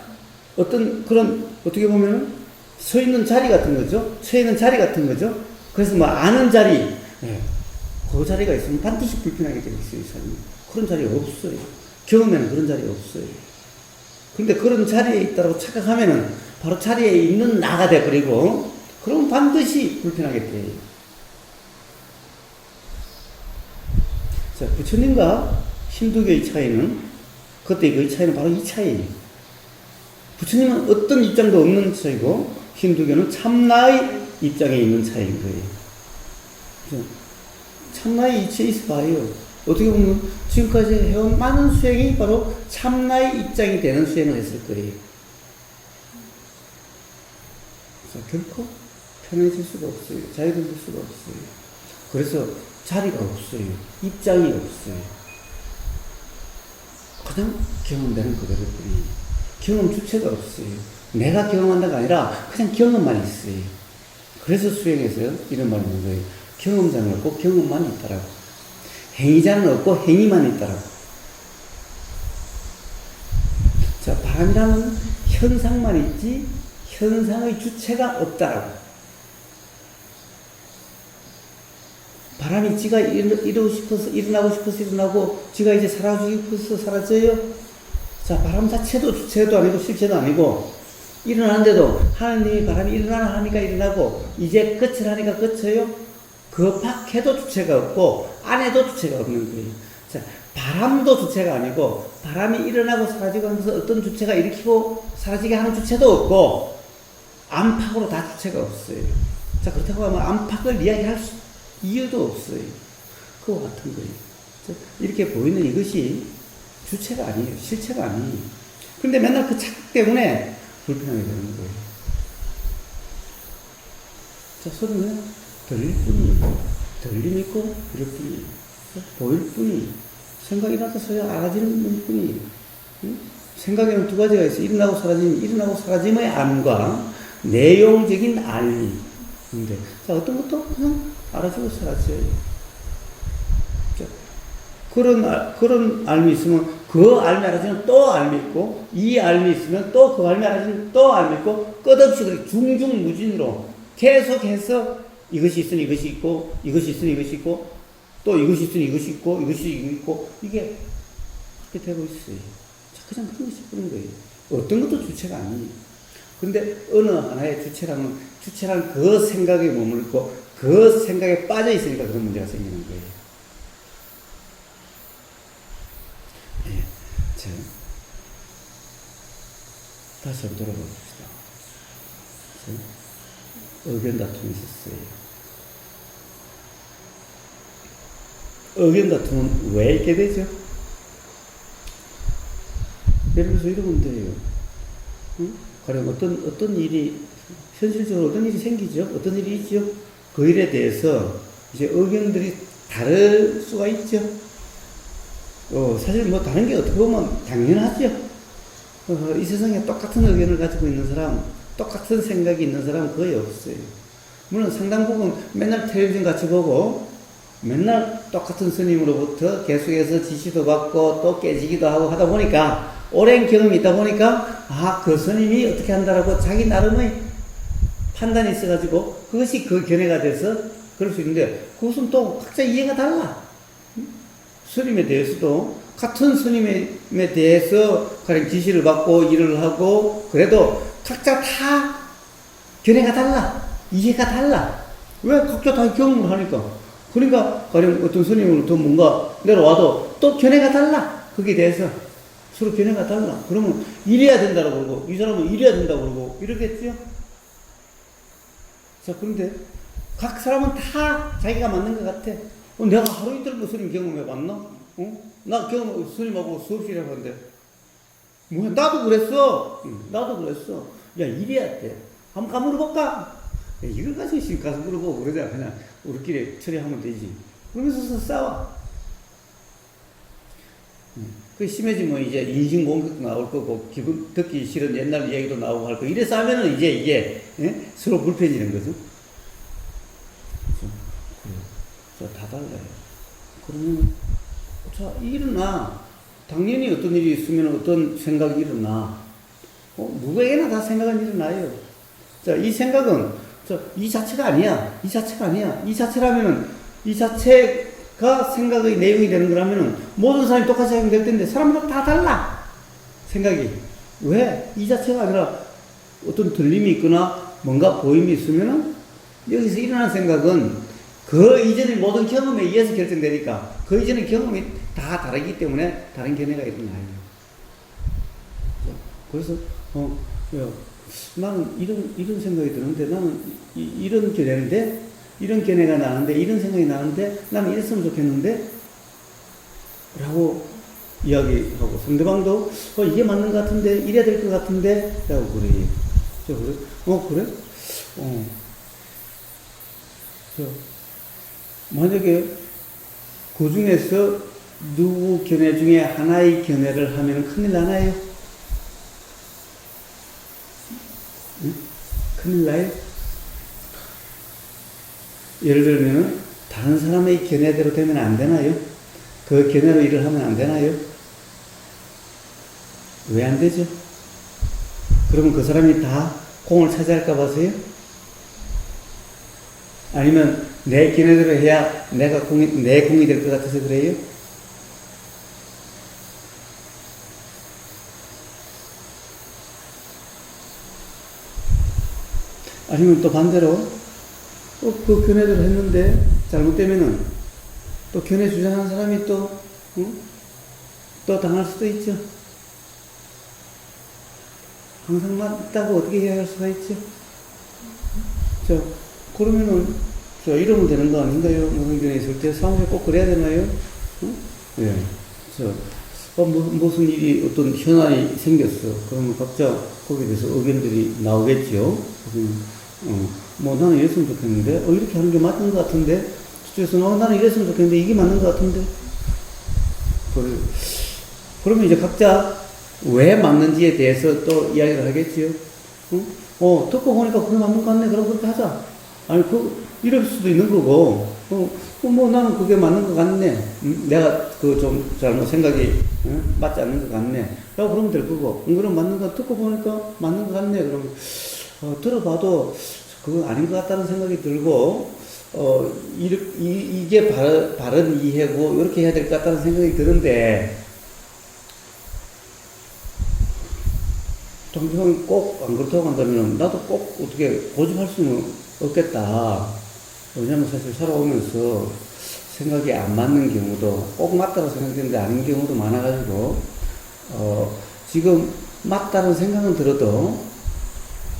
어떤 그런, 어떻게 보면은, 서 있는 자리 같은 거죠. 서 있는 자리 같은 거죠. 그래서 아는 자리, 그 자리가 있으면 반드시 불편하게 되어 있어요, 이 사람이. 그런 자리 없어요. 경험에는 그런 자리 없어요. 근데 그런 자리에 있다고 착각하면은, 바로 자리에 있는 나가 돼버리고, 그럼 반드시 불편하게 돼요. 자, 부처님과 힌두교의 차이는, 그때의 차이는 바로 이 차이예요. 부처님은 어떤 입장도 없는 차이고, 힌두교는 참나의 입장에 있는 차이인 거예요. 그래서 참나의 이치에 있어 봐요. 어떻게 보면 지금까지 해온 많은 수행이 바로 참나의 입장이 되는 수행을 했을 거예요. 그래서 결코 편해질 수가 없어요. 자유로울 수가 없어요. 그래서 자리가 없어요. 입장이 없어요. 그냥 경험되는 그대로 뿐이에요. 경험 주체가 없어요. 내가 경험한다가 아니라 그냥 경험만 있어요. 그래서 수행에서 이런 말을 하는 거예요. 경험자는 없고 경험만 있다라고. 행위자는 없고 행위만 있다라고. 자, 바람이라는 현상만 있지 현상의 주체가 없다라고. 바람이 지가 이루고 싶어서 일어나고 싶어서 일어나고 지가 이제 사라지고 싶어서 사라져요. 자, 바람 자체도 주체도 아니고 실체도 아니고 일어나는데도 하나님이 바람이 일어나라 하니까 일어나고 이제 끝을 하니까 끝쳐요. 그 밖에도 주체가 없고 안에도 주체가 없는 거예요. 자, 바람도 주체가 아니고 바람이 일어나고 사라지고 하면서 어떤 주체가 일으키고 사라지게 하는 주체도 없고 안팎으로 다 주체가 없어요. 자, 그렇다고 하면 안팎을 이야기할 이유도 없어요. 그와 같은 거예요. 자, 이렇게 보이는 이것이 주체가 아니에요. 실체가 아니에요. 그런데 맨날 그 착각 때문에 불편하게 되는 거예요. 자, 소리는 들릴 뿐이에요. 들림 있고 들을 뿐이에요. 보일 뿐이에요. 생각이 나서야 알아지는 뿐이에요. 응? 생각에는 두 가지가 있어요. 일어나고 사라짐의 암과 내용적인 알미. 근데 자, 어떤 것도 그냥 알아지고 사라져요. 자, 그런 알미 있으면 그 알미 알아지는 또 알미 있고 이 알미 있으면 또 그 알미 알아지는 또 알미 있고 끝없이 그렇게 중중무진으로 계속해서 이것이 있으니 이것이 있고 이것이 있으니 이것이 있고 또 이것이 있으니 이것이 있고 이것이 있고 이게 그렇게 되고 있어요. 자, 그냥 그런 것이 그런 거예요. 어떤 것도 주체가 아니에요. 근데 어느 하나의 주체라는 그 생각에 머물고 그 생각에 빠져 있으니까 그런 문제가 생기는 거예요. 예. 자, 다시 한번 돌아봅시다. 의견 다툼이 있었어요. 의견 다툼은 왜 있게 되죠? 예를 들어서 이러면 돼요. 응? 가령 어떤 일이, 현실적으로 어떤 일이 생기죠? 어떤 일이 있죠? 그 일에 대해서 이제 의견들이 다를 수가 있죠? 사실 뭐 다른 게 어떻게 보면 당연하죠? 이 세상에 똑같은 의견을 가지고 있는 사람, 똑같은 생각이 있는 사람 거의 없어요. 물론 상당 부분 맨날 텔레비전 같이 보고 맨날 똑같은 스님으로부터 계속해서 지시도 받고 또 깨지기도 하고 하다 보니까 오랜 경험이 있다 보니까 그 스님이 어떻게 한다라고 자기 나름의 판단이 있어가지고 그것이 그 견해가 돼서 그럴 수 있는데 그것은 또 각자 이해가 달라. 스님에 대해서도 같은 스님에 대해서 가령 지시를 받고 일을 하고 그래도 각자 다 견해가 달라. 이해가 달라. 왜? 각자 다 경험을 하니까. 그러니까 가령 어떤 스님으로부터 뭔가 내려와도 또 견해가 달라. 거기에 대해서 서로 견해가 달라. 그러면 이래야 된다고 그러고 이 사람은 이래야 된다고 그러고 이러겠죠? 자, 그런데 각 사람은 다 자기가 맞는 것 같아. 내가 하루 이틀 뭐 스님 경험해봤나? 나 스님하고 수업시를 해봤는데 뭐야, 나도 그랬어. 나도 그랬어. 야, 이래야 돼. 한번 가 물어볼까? 야, 이걸 가지고 지금 가서 물어보고 그러자 그냥 우리끼리 처리하면 되지. 그러면서 싸워. 그 심해지면 이제 인신공격도 나올 거고 기분 듣기 싫은 옛날 이야기도 나오고 할 거. 이래서 하면은 이제 이게 서로 불편해지는 거죠. 다 달라요. 그러면 자, 일어나. 당연히 어떤 일이 있으면 어떤 생각이 일어나. 누구에게나 다 생각은 일어나요. 자, 이 생각은 이 자체가 아니야. 이 자체가 아니야. 이 자체라면은 이 자체가 생각의 내용이 되는 거라면은 모든 사람이 똑같이 하면 될 텐데 사람마다 다 달라. 생각이. 왜? 이 자체가 아니라 어떤 들림이 있거나 뭔가 보임이 있으면은 여기서 일어나는 생각은 그 이전의 모든 경험에 의해서 결정되니까 그 이전의 경험이 다 다르기 때문에 다른 견해가 일어나요. 그래서 야, 나는 이런 생각이 드는데 나는 이런 견해인데 이런 견해가 나는데 이런 생각이 나는데 나는 이랬으면 좋겠는데 라고 이야기하고 상대방도 이게 맞는 것 같은데 이래야 될 것 같은데 라고 그래요. 그래? 그래? 만약에 그 중에서 누구 견해 중에 하나의 견해를 하면 큰일 나나요? 응? 큰일 나요? 예를 들면 다른 사람의 견해대로 되면 안 되나요? 그 견해로 일을 하면 안 되나요? 왜 안 되죠? 그러면 그 사람이 다 공을 차지할까 봐서요? 아니면 내 견해대로 해야 내 공이 될 것 같아서 그래요? 아니면 또 반대로 그 견해대로 했는데 잘못되면은 또 견해 주장하는 사람이 또 당할 수도 있죠. 항상 맞다고 어떻게 해야 할 수가 있죠? 그러면은 이러면 되는 거 아닌가요? 무슨 견해 있을 때 사무실 꼭 그래야 되나요? 예. 무슨 일이 어떤 현안이 생겼어. 그러면 각자 거기에 대해서 의견들이 나오겠죠. 나는 이랬으면 좋겠는데, 이렇게 하는 게 맞는 것 같은데, 저쪽에서는 나는 이랬으면 좋겠는데, 이게 맞는 것 같은데. 그러면 이제 각자 왜 맞는지에 대해서 또 이야기를 하겠지요. 듣고 보니까 그래 맞는 것 같네. 그럼 그렇게 하자. 아니, 이럴 수도 있는 거고, 나는 그게 맞는 것 같네. 내가 좀 잘못 생각이 맞지 않는 것 같네. 라고 그러면 될 거고, 그럼 맞는 거 듣고 보니까 맞는 것 같네. 그럼, 들어봐도 그거 아닌 것 같다는 생각이 들고, 이게 바른 이해고, 이렇게 해야 될 것 같다는 생각이 드는데, 당장이 꼭 안 그렇다고 한다면, 나도 꼭 어떻게 고집할 수는 없겠다. 왜냐면 사실 살아오면서 생각이 안 맞는 경우도 꼭 맞다고 생각되는데 아닌 경우도 많아가지고, 지금 맞다는 생각은 들어도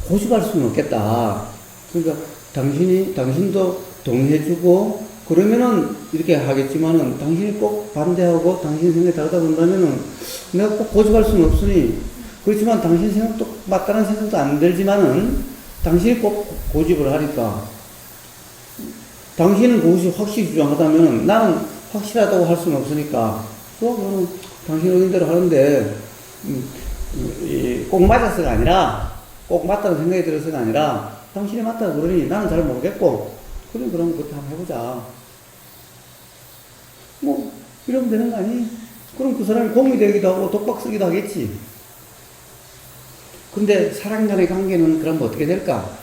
고집할 수는 없겠다. 그러니까 당신도 동의해주고, 그러면은 이렇게 하겠지만은 당신이 꼭 반대하고 당신 생각이 다르다 본다면은 내가 꼭 고집할 수는 없으니, 그렇지만 당신 생각도 맞다는 생각도 안 들지만은 당신이 꼭 고집을 하니까, 당신은 그것이 확실히 주장하다면 나는 확실하다고 할 수는 없으니까 그거는 당신 의견대로 하는데 꼭 맞아서가 아니라 꼭 맞다는 생각이 들어서가 아니라 당신이 맞다고 그러니 나는 잘 모르겠고 그럼 그렇게 한번 해보자. 이러면 되는 거 아니? 그럼 그 사람이 공이 되기도 하고 독박 쓰기도 하겠지. 근데 사람 간의 관계는 그럼 어떻게 될까?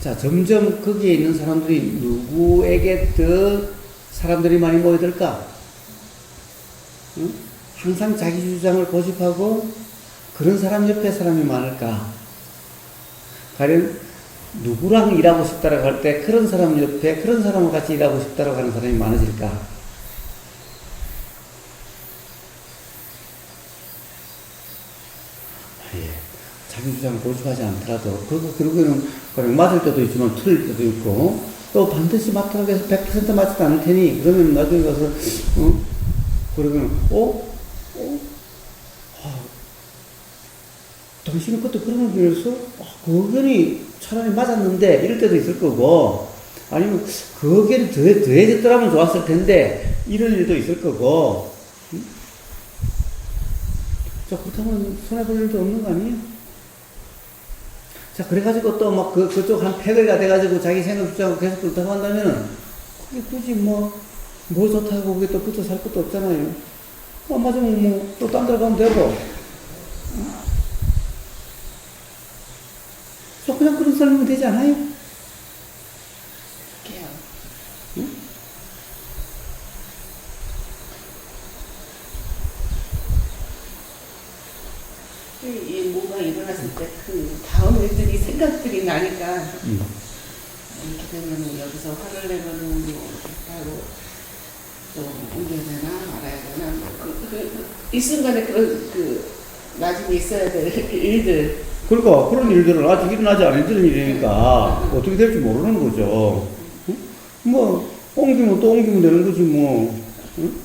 자, 점점 거기에 있는 사람들이 누구에게 더 사람들이 많이 모여들까? 항상 자기 주장을 고집하고 그런 사람 옆에 사람이 많을까? 가령 누구랑 일하고 싶다라고 할 때 그런 사람 옆에 그런 사람과 같이 일하고 싶다라고 하는 사람이 많아질까? 자기 주장을 고집하지 않더라도, 결국에는 그냥 맞을 때도 있지만 틀릴 때도 있고, 또 반드시 맞다고 해서 100% 맞지도 않을 테니, 그러면 나중에 가서, 그러면, 당신은 그때 그런 의견에서, 그 의견이 차라리 맞았는데, 이럴 때도 있을 거고, 아니면 그 의견이 더해졌더라면 좋았을 텐데, 이런 일도 있을 거고, 자, 그렇다면 손해볼 일도 없는 거 아니에요? 자, 그래가지고 또 막 그쪽 한 패거리가 돼가지고 자기 생각 주장하고 계속 그렇다고 한다면은, 그게 굳이 뭘 좋다고 그게 또 붙어 살 것도 없잖아요. 맞으면 또 딴 데 가면 되고. 그냥 그런 사람이면 되지 않아요? 그래요. 응? 뭐가 일어났을 때 그 다음 일들이 생각들이 나니까 이렇게 되면 여기서 화를 내면은 바로 또 옮겨야 되나 말아야 되나 뭐 이 순간에 그런 나중에 있어야 될 일들. 그러니까 그런 일들은 아직 일어나지 않은 일이니까 어떻게 될지 모르는 거죠. 응? 뭐 옮기면 또 옮기면 되는 거지 뭐. 응?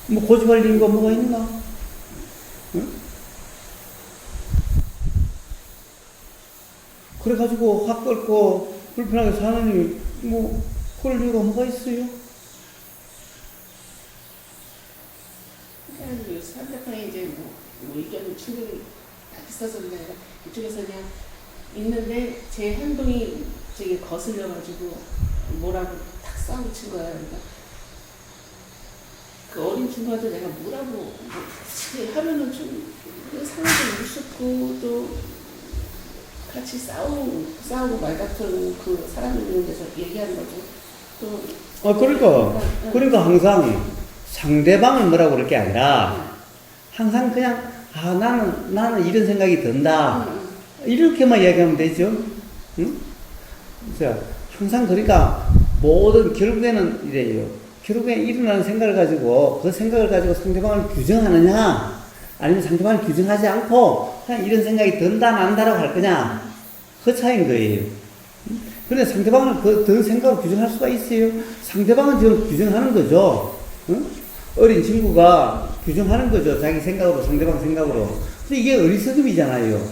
뭐 고집할 일인가 뭐가 있나? 응? 그래가지고 확 끓고 불편하게 사느니 뭐 그럴 이유가 뭐가 있어요? 그냥 상대방이 이제 뭐 의견 충돌이 다 있어서 그냥 이쪽에서 그냥 있는데 제 행동이 되게 거슬려가지고 뭐라고 탁 싸우고 친 거야. 그러니까 그 어린 친구한테 내가 뭐라고 뭐 같이 하면은 좀 상황도 무섭고 또 같이 싸우고 말 같은 그 사람 있는 데서 얘기하는 거죠. 또 그러니까 항상 상대방을 뭐라고 그럴 게 아니라 항상 그냥 나는 이런 생각이 든다. 이렇게만 이야기하면 되죠. 응? 자, 항상 그러니까 모든 결국에는 이래요. 결국에 일어나는 생각을 가지고 그 생각을 가지고 상대방을 규정하느냐 아니면 상대방을 규정하지 않고 그냥 이런 생각이 든다 난다라고 할 거냐 그 차이인 거예요. 그런데 상대방을 그 생각을 규정할 수가 있어요. 상대방은 지금 규정하는 거죠. 응? 어린 친구가 규정하는 거죠. 자기 생각으로 상대방 생각으로. 근데 이게 어리석음이잖아요.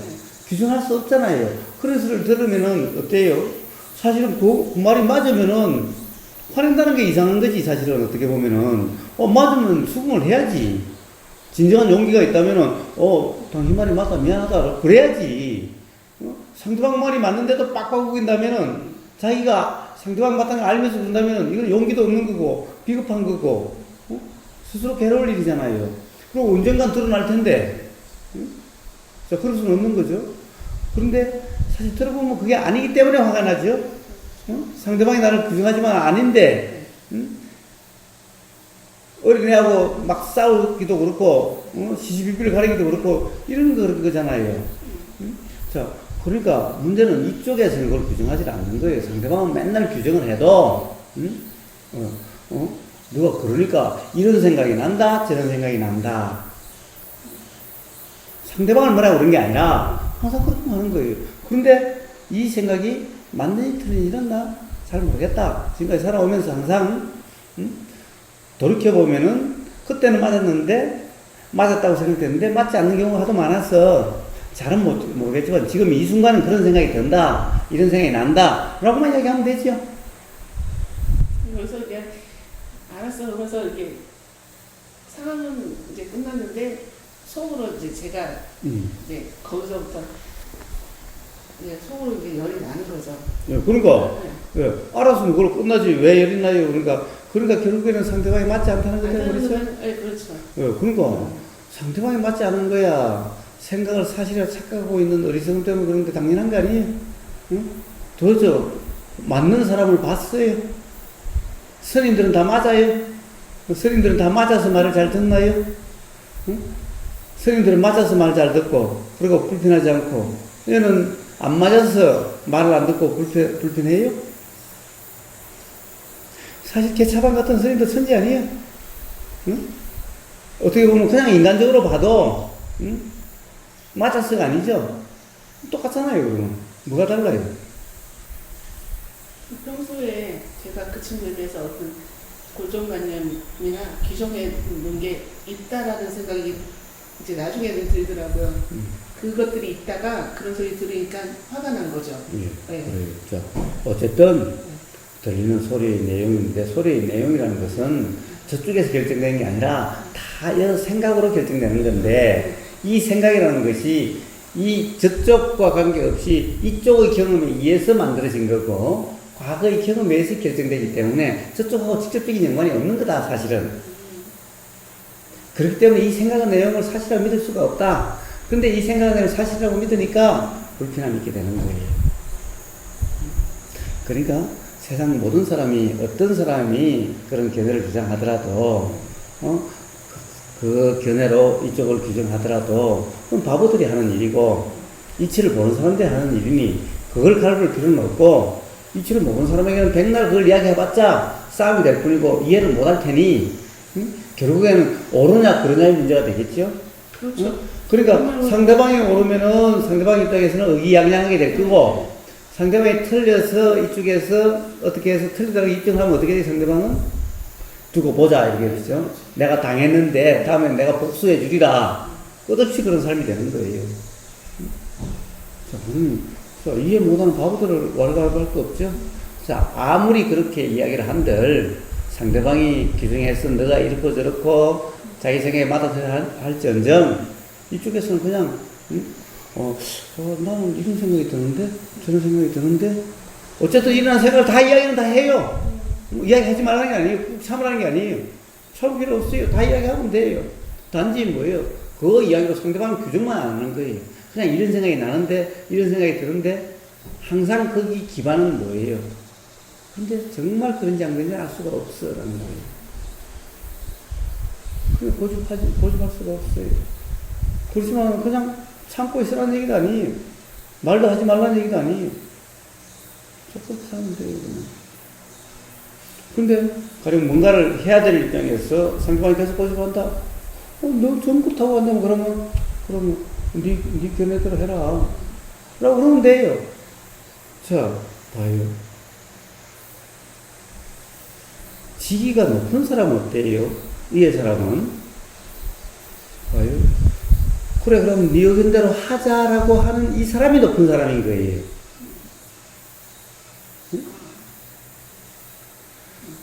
규정할 수 없잖아요. 그런 소리를 들으면은 어때요? 사실은 그 말이 맞으면은 화낸다는 게 이상한 거지. 사실은 어떻게 보면은 맞으면 수긍을 해야지. 진정한 용기가 있다면은 당신 말이 맞다 미안하다 그래야지. 상대방 말이 맞는데도 빡빡 우긴다면은 자기가 상대방 맞다는 걸 알면서 그런다면은 이건 용기도 없는 거고 비겁한 거고 스스로 괴로울 일이잖아요. 그리고 언젠간 드러날 텐데 자 그럴 수는 없는 거죠. 그런데 사실 들어보면 그게 아니기 때문에 화가 나죠. 상대방이 나를 규정하지만 아닌데 어린애하고 막 싸우기도 그렇고 시시비비를 가리기도 그렇고 이런 거잖아요. 자 그러니까 문제는 이쪽에서는 그걸 규정하지 않는 거예요. 상대방은 맨날 규정을 해도 누가 그러니까 이런 생각이 난다 저런 생각이 난다. 상대방을 뭐라고 그런 게 아니라 항상 그렇게 하는 거예요. 그런데 이 생각이 맞는지 틀린지 이랬나 잘 모르겠다. 지금까지 살아오면서 항상 돌이켜보면은 그때는 맞았는데 맞았다고 생각했는데 맞지 않는 경우가 하도 많아서 잘은 모르겠지만 지금 이 순간은 그런 생각이 든다 이런 생각이 난다 라고만 이야기하면 되죠. 그래서 그냥 알았어 그러면서 이렇게 상황은 이제 끝났는데 속으로 이제 제가 이제 거기서부터 이제 속으로 이제 열이 나는 거죠. 예, 그러니까 예, 알았으면 그걸 끝나지 왜 열이 나요? 그러니까 결국에는 상대방이 맞지 않다는 거죠. 그렇죠? 네, 그렇죠. 예, 그러니까 상대방이 맞지 않은 거야. 생각을 사실이라 착각하고 있는 어리석음 때문에 그런 게 당연한 거 아니에요? 응? 도대체 맞는 사람을 봤어요? 스님들은 다 맞아요? 스님들은 다 맞아서 말을 잘 듣나요? 응? 스님들은 맞아서 말 잘 듣고 그리고 불편하지 않고 얘는 안 맞아서 말을 안 듣고 불편해요? 사실 개차반 같은 스님도 천지 아니에요? 응? 어떻게 보면 그냥 인간적으로 봐도 응? 맞았어가 아니죠? 똑같잖아요. 그러면 뭐가 달라요? 평소에 제가 그 친구에 대해서 어떤 고정관념이나 기존에 있는 게 있다라는 생각이 이제 나중에는 들더라고요. 그것들이 있다가 그런 소리 들으니까 화가 난 거죠. 예. 네. 그렇죠. 어쨌든 들리는 소리의 내용인데 소리의 내용이라는 것은 저쪽에서 결정되는 게 아니라 다 여러 생각으로 결정되는 건데 이 생각이라는 것이 이 저쪽과 관계없이 이쪽의 경험에 의해서 만들어진 거고 과거의 경험에 의해서 결정되기 때문에 저쪽하고 직접적인 연관이 없는 거다 사실은. 그렇기 때문에 이 생각의 내용을 사실이라고 믿을 수가 없다. 근데 이 생각의 내용을 사실이라고 믿으니까 불편함이 있게 되는 거예요. 그러니까 세상 모든 사람이 어떤 사람이 그런 견해를 주장하더라도 그 견해로 이쪽을 규정하더라도 그건 바보들이 하는 일이고 이치를 보는 사람들이 하는 일이니 그걸 가르칠 필요는 없고 이치를 모르는 사람에게는 백날 그걸 이야기해봤자 싸움이 될 뿐이고 이해를 못할 테니 응? 결국에는 옳으냐 그러냐의 문제가 되겠죠. 그렇죠. 응? 그러니까 상대방이 옳으면은 상대방 입장에서는 의기양양하게 될 거고 상대방이 틀려서 이쪽에서 어떻게 해서 틀리다고 입증하면 어떻게 돼 상대방은? 두고 보자 이렇게 되죠. 내가 당했는데 다음엔 내가 복수해 주리라. 끝없이 그런 삶이 되는 거예요. 자, 이해 못하는 바보들을 왈가왈부할 거 없죠. 자, 아무리 그렇게 이야기를 한들 상대방이 규정해서 너가 이렇고 저렇고 자기 생각에 맞아서 할지언정 이쪽에서는 그냥 나는 이런 생각이 드는데 저런 생각이 드는데 어쨌든 이런 생각을 다 이야기는 다 해요. 이야기하지 말라는 게 아니에요. 꾹 참으라는 게 아니에요. 참을 필요 없어요. 다 이야기하면 돼요. 단지 뭐예요? 그 이야기로 상대방 규정만 안 하는 거예요. 그냥 이런 생각이 나는데 이런 생각이 드는데 항상 거기 기반은 뭐예요? 근데 정말 그런지 안 그런지 알 수가 없어라는 거예요. 그냥 고집할 수가 없어요. 그렇지만 그냥 참고 있으라는 얘기도 아니에요. 말도 하지 말라는 얘기도 아니에요. 조금 하면 돼요. 근데 가령 뭔가를 해야 될 입장에서 상대방이 계속 고집한다. 너 좀 그렇다고 한다면 그러면 네 견해대로 해라. 라고 그러면 돼요. 자, 봐요. 지위가 높은 사람은 어때요? 이해 사람은? 봐요. 그래, 그럼 네 의견대로 하자라고 하는 이 사람이 높은 사람인 거예요. 응?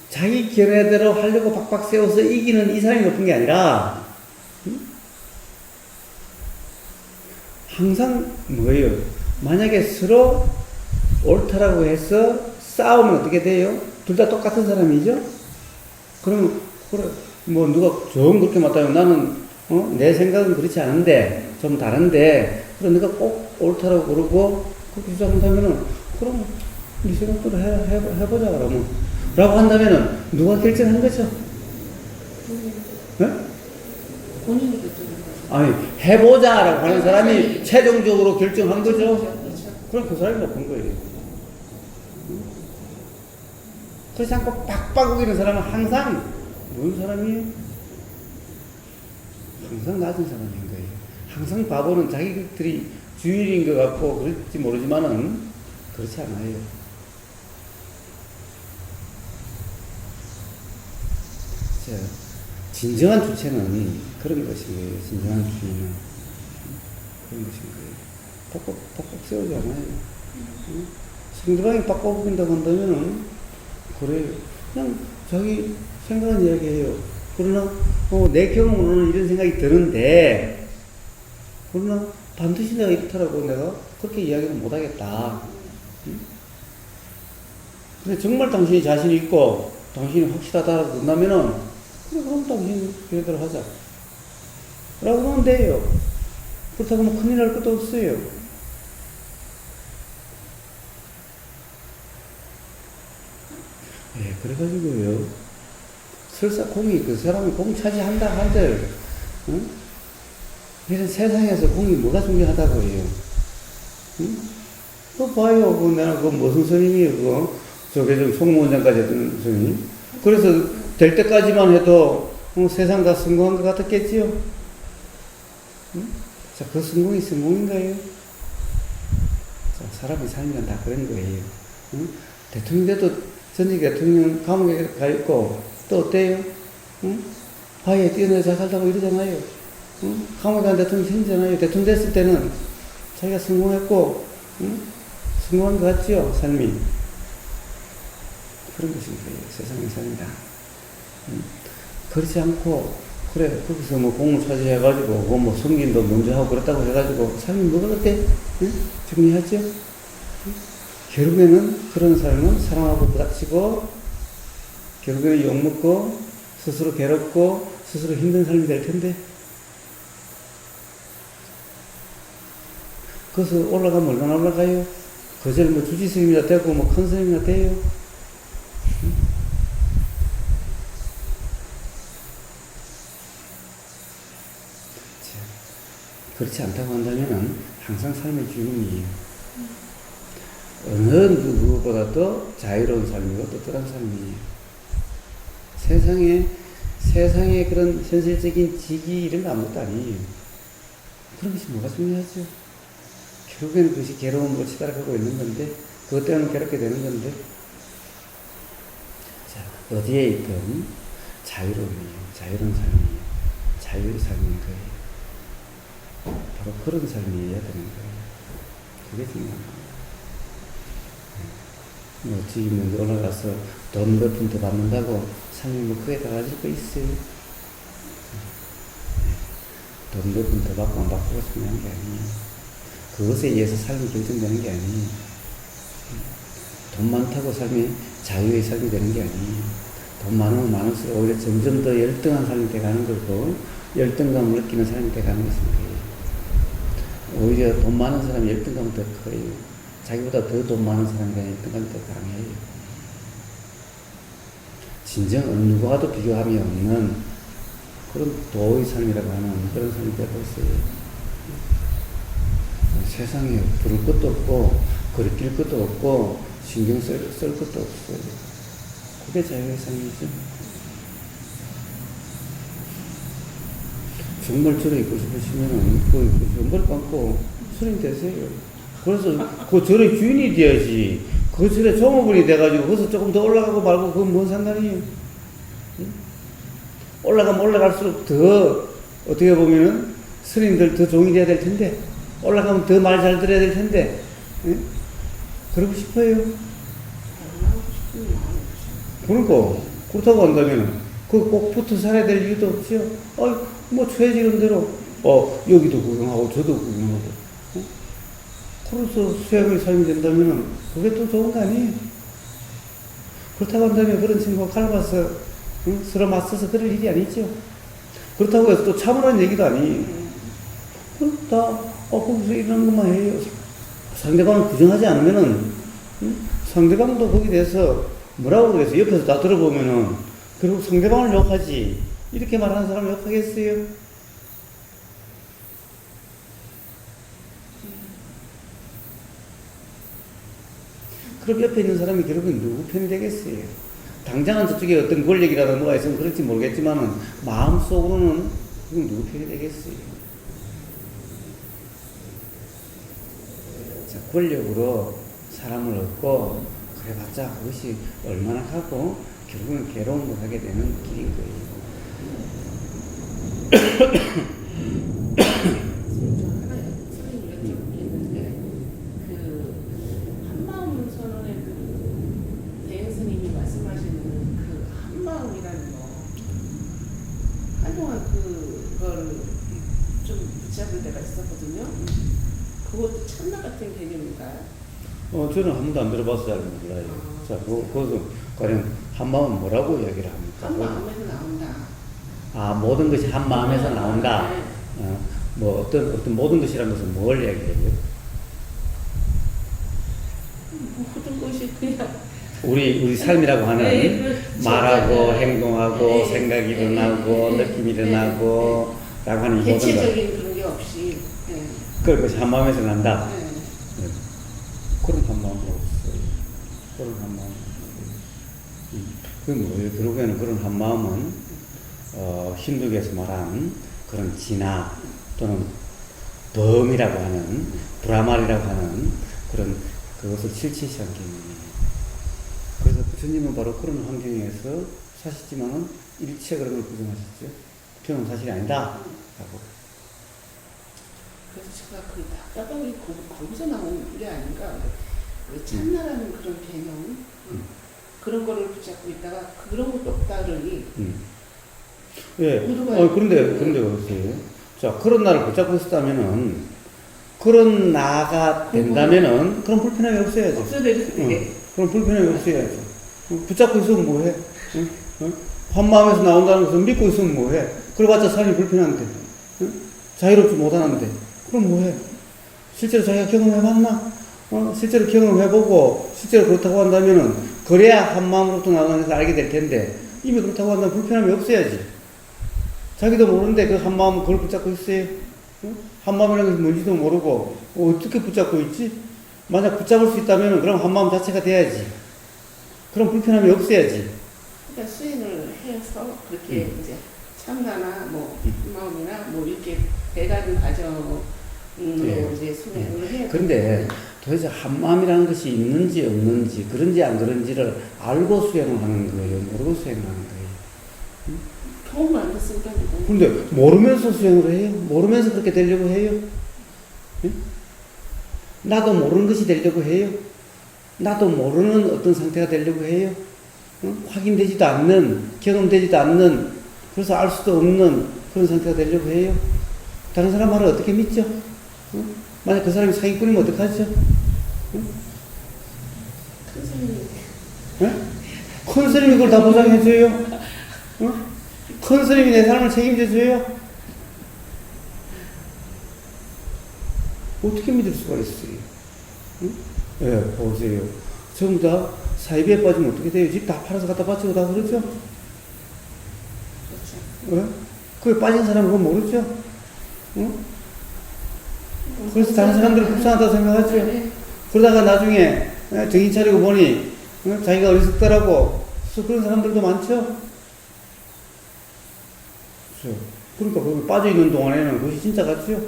자기 견해대로 하려고 박박 세워서 이기는 이 사람이 높은 게 아니라, 응? 항상 뭐예요? 만약에 서로 옳다라고 해서 싸우면 어떻게 돼요? 둘 다 똑같은 사람이죠? 그러면, 그래, 뭐, 누가 좀 그렇게 맞다면 나는 내 생각은 그렇지 않은데, 좀 다른데, 그럼 네가 꼭 옳다라고 그러고, 그렇게 주장한다면은, 그럼 네 생각대로 해보자, 그러면. 라고 한다면은, 누가 결정한 거죠? 본인이 결정한 거죠. 아니, 해보자라고 하는 사람이 최종적으로 결정한 거죠? 그럼 그 사람이 높은 거예요. 그렇지 않고 빡빡 우기는 사람은 항상, 무슨 사람이에요? 항상 낮은 사람인 거예요. 항상 바보는 자기들이 주일인 것 같고 그럴지 모르지만은 그렇지 않아요. 자, 진정한 주체는 그런 것인 거예요. 진정한 주인은 그런 것인 거예요. 빡빡 세우지 않아요. 상대방이 빡빡 우긴다고 한다면은 그래요. 그냥 자기 생각은 이야기해요. 그러나 내 경험으로는 이런 생각이 드는데 그러나 반드시 내가 이렇다라고 내가 그렇게 이야기는 못하겠다. 응? 근데 정말 당신이 자신이 있고 당신이 확실하다고 본다면은 그래 그럼 당신 그대로 하자 라고 하면 돼요. 그렇다고 뭐 큰일 날 것도 없어요. 예, 그래가지고요. 설사 공이, 그 사람이 공 차지한다 한들, 응? 이런 세상에서 공이 뭐가 중요하다고 해요? 응? 그거 봐요. 내가 무슨 스님이에요, 그거? 저게 좀 총무원장까지 했던 스님. 그래서 될 때까지만 해도 세상 다 성공한 것 같았겠지요? 응? 자, 그 성공이 성공인가요? 자, 사람이 살면 다 그런 거예요. 응? 대통령 돼도 전직 대통령 감옥에 가 있고, 또 어때요? 응? 바위에 뛰어내려 잘 살다고 이러잖아요. 응? 감옥에 간 대통령 생기잖아요. 대통령 됐을 때는 자기가 성공했고, 응? 성공한 것 같지요, 삶이. 그런 것인 거예요, 세상에 살다. 응? 그렇지 않고, 그래, 거기서 뭐 공을 차지해가지고, 뭐 성gin도 먼저 하고 그랬다고 해가지고, 삶이 뭐가 그렇게, 응? 정리하죠? 응? 결국에는 그런 삶은 사랑하고 부닥치고, 결국에는 욕먹고, 스스로 괴롭고, 스스로 힘든 삶이 될 텐데, 거기서 올라가면 얼마나 올라가요? 그저 뭐 주지스님이나 되고, 뭐 큰 스님이나 돼요? 그렇지 않다고 한다면 항상 삶의 주인이에요. 어느 누구보다도 자유로운 삶이고 떳떳한 삶이에요. 세상에 그런 현실적인 직위 이런 거 아무것도 아니에요. 그런 것이 뭐가 중요하죠? 결국에는 그것이 괴로움으로 치달아가고 있는 건데, 그것 때문에 괴롭게 되는 건데, 자, 어디에 있든 자유로움이에요. 자유로운 삶이에요. 자유의 삶인 거예요. 바로 그런 삶이어야 되는 거예요. 그게 중요한 거예요. 뭐, 지금 올라가서 돈 몇 푼 더 받는다고 삶이 뭐 크게 달라질 거 있어요? 돈 몇 푼 더 받고 안 받고가 중요한 게 아니에요. 그것에 의해서 삶이 결정되는 게 아니에요. 돈 많다고 삶이 자유의 삶이 되는 게 아니에요. 돈 많으면 많을수록 오히려 점점 더 열등한 삶이 돼가는 거고, 열등감을 느끼는 삶이 돼가는 것입니다. 오히려 돈 많은 사람이 열등감이 더 커요. 자기보다 더 돈 많은 사람이 열등감이 더 강해요. 진정 어느 누구와도 비교함이 없는 그런 도의 삶이라고 하는 그런 삶이 되고 있어요. 세상에 부를 것도 없고, 거리낄 것도 없고, 신경 쓸 것도 없어요. 그게 자유의 삶이죠. 정말 절에 있고 싶으시면은, 그 연걸 감고 스님 되세요. 그래서 그 절의 주인이 돼야지. 그 절에 종업원이 돼가지고, 거기서 조금 더 올라가고 말고, 그건 뭔 상관이에요? 응? 올라가면 올라갈수록 더, 어떻게 보면은, 스님들 더 종이 돼야 될 텐데, 올라가면 더 말 잘 들어야 될 텐데, 응? 그러고 싶어요. 그러니까, 그렇다고 한다면, 꼭 붙어 살아야 될 이유도 없지요. 뭐, 처해지는 대로, 여기도 구경하고, 저도 구경하고, 응? 그래서 수행의 삶이 된다면, 그게 또 좋은 거 아니에요? 그렇다고 한다면, 그런 친구가 갈아봐서, 응? 서로 맞서서 그럴 일이 아니죠. 그렇다고 해서 또 참으라는 얘기도 아니에요. 거기서 이런 것만 해요. 상대방을 부정하지 않으면은, 상대방도 거기에 대해서 뭐라고 그래서 옆에서 다 들어보면은, 결국 상대방을 욕하지. 이렇게 말하는 사람을 욕하겠어요? 그럼 옆에 있는 사람이 결국은 누구 편이 되겠어요? 당장은 저쪽에 어떤 권력이라든가 뭐가 있으면 그럴지 모르겠지만은, 마음속으로는 그건 누구 편이 되겠어요? 자, 권력으로 사람을 얻고 그래봤자 그것이 얼마나 하고 결국은 괴로움을 하게 되는 길인 거예요. 한마음 선언의 대행 스님이 말씀하시는 그 한마음이라는 거, 한동안 그걸 좀 붙잡을 때가 있었거든요. 그것도 참나 같은 개념인가요? 저는 한 번도 안 들어봐서 잘 몰라요. 자, 그것은 과연 한마음은 뭐라고 이야기를 합니까? 한 마음에서 나온다. 모든 것이 한 마음에서 나온다. 네. 뭐 어떤 모든 것이라는 것은 뭘 이야기해요? 모든 것이 그냥 우리 삶이라고 하는 네, 말하고 행동하고 네. 생각이 일어나고 네. 느낌이 일어나고 라고 하는 이 모든 것. 대체적인 그런 게 없이. 네. 그것이 한 마음에서 난다. 네. 네. 그런 한 마음은 없어요. 그런 한 마음은 없어요. 그 뭐예요? 결국에는 그런 한 마음은 힌두교에서 말하는 그런 진화 또는 범이라고 하는 브라말이라고 하는 그런 그것을 실체시한 개념이에요. 그래서 부처님은 바로 그런 환경에서 사시지만은 일체 그런 걸 부정하셨죠. 그건 사실이 아니다. 라고. 그래서 제가 그 답답하게 거기서 나온 게 아닌가. 왜 참나라는 그런 개념, 그런 거를 붙잡고 있다가 그런 것도 없다 그러니. 예. 모두가 그런데 그러세요. 자, 그런 나를 붙잡고 있었다면은, 그런 나가 된다면은, 그런 불편함이 없어야죠. 없어야 되는데. 그런 불편함이 없어야죠. 붙잡고 있으면 뭐해? 한 마음에서 나온다는 것을 믿고 있으면 뭐해? 그래봤자 삶이 불편한데, 자유롭지 못하는데, 그럼 뭐해? 실제로 자기가 경험해봤나? 실제로 경험해보고, 실제로 그렇다고 한다면은, 그래야 한 마음으로부터 나오는 것을 알게 될 텐데, 이미 그렇다고 한다면 불편함이 없어야지. 자기도 모르는데 그 한 마음은 그걸 붙잡고 있어요. 한 마음이라는 것이 뭔지도 모르고, 어떻게 붙잡고 있지? 만약 붙잡을 수 있다면 그럼 한마음 자체가 돼야지. 그럼 불편함이 없어야지. 그러니까 수행을 해서 그렇게 이제 참나나 뭐 마음이나 뭐 이렇게 배가는 과정으로 예. 이제 수행을 해야 그런데 도대체 한마음이라는 것이 있는지 없는지 그런지 안 그런지를 알고 수행을 하는 거예요, 모르고 수행을 하는 거예요. 경험을 안 됐으니까 이거. 근데 모르면서 수행을 해요? 모르면서 그렇게 되려고 해요? 예? 나도 모르는 것이 되려고 해요? 나도 모르는 어떤 상태가 되려고 해요? 확인되지도 않는, 경험되지도 않는, 그래서 알 수도 없는 그런 상태가 되려고 해요? 다른 사람 말을 어떻게 믿죠? 만약 그 사람이 사기꾼이면 어떡하죠? 큰 스님이 큰 스님이 그걸 다 보장해줘요? 큰 스님이 내 삶을 책임져줘요? 어떻게 믿을 수가 있어요? 예, 보세요. 전부 다 사이비에 빠지면 어떻게 돼요? 집 다 팔아서 갖다 바치고 다 그러죠? 그렇죠. 예? 그게 빠진 사람은 그건 모르죠? 그래서 다른 사람들은 불쌍하다고 생각하죠? 네. 그러다가 나중에 정신 차리고 보니 자기가 어리석더라고. 그런 사람들도 많죠? 그렇죠. 그러니까 거기 빠져있는 동안에는 그것이 진짜 같죠?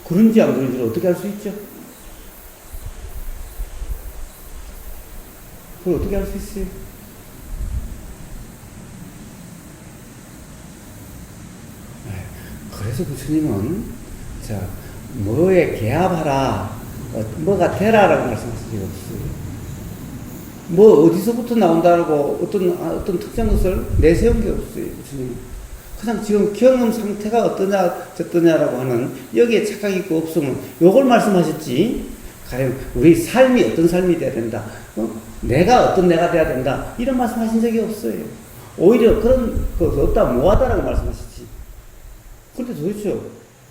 그런지 안 그런지를 어떻게 알 수 있죠? 그걸 어떻게 알 수 있어요? 그래서 부처님은 자 뭐에 개합하라 뭐가 되라라고 말씀하신 적이 없어요. 뭐 어디서부터 나온다라고 어떤 특정 것을 내세운 게 없어요. 부처님 그냥 지금 경험 상태가 어떠냐 저떠냐라고 하는 여기에 착각이 있고 없으면 요걸 말씀하셨지. 가령 우리 삶이 어떤 삶이 돼야 된다. 내가 어떤 내가 돼야 된다. 이런 말씀하신 적이 없어요. 오히려 그런 것 없다 뭐하다라고 말씀하시지. 근데 도대체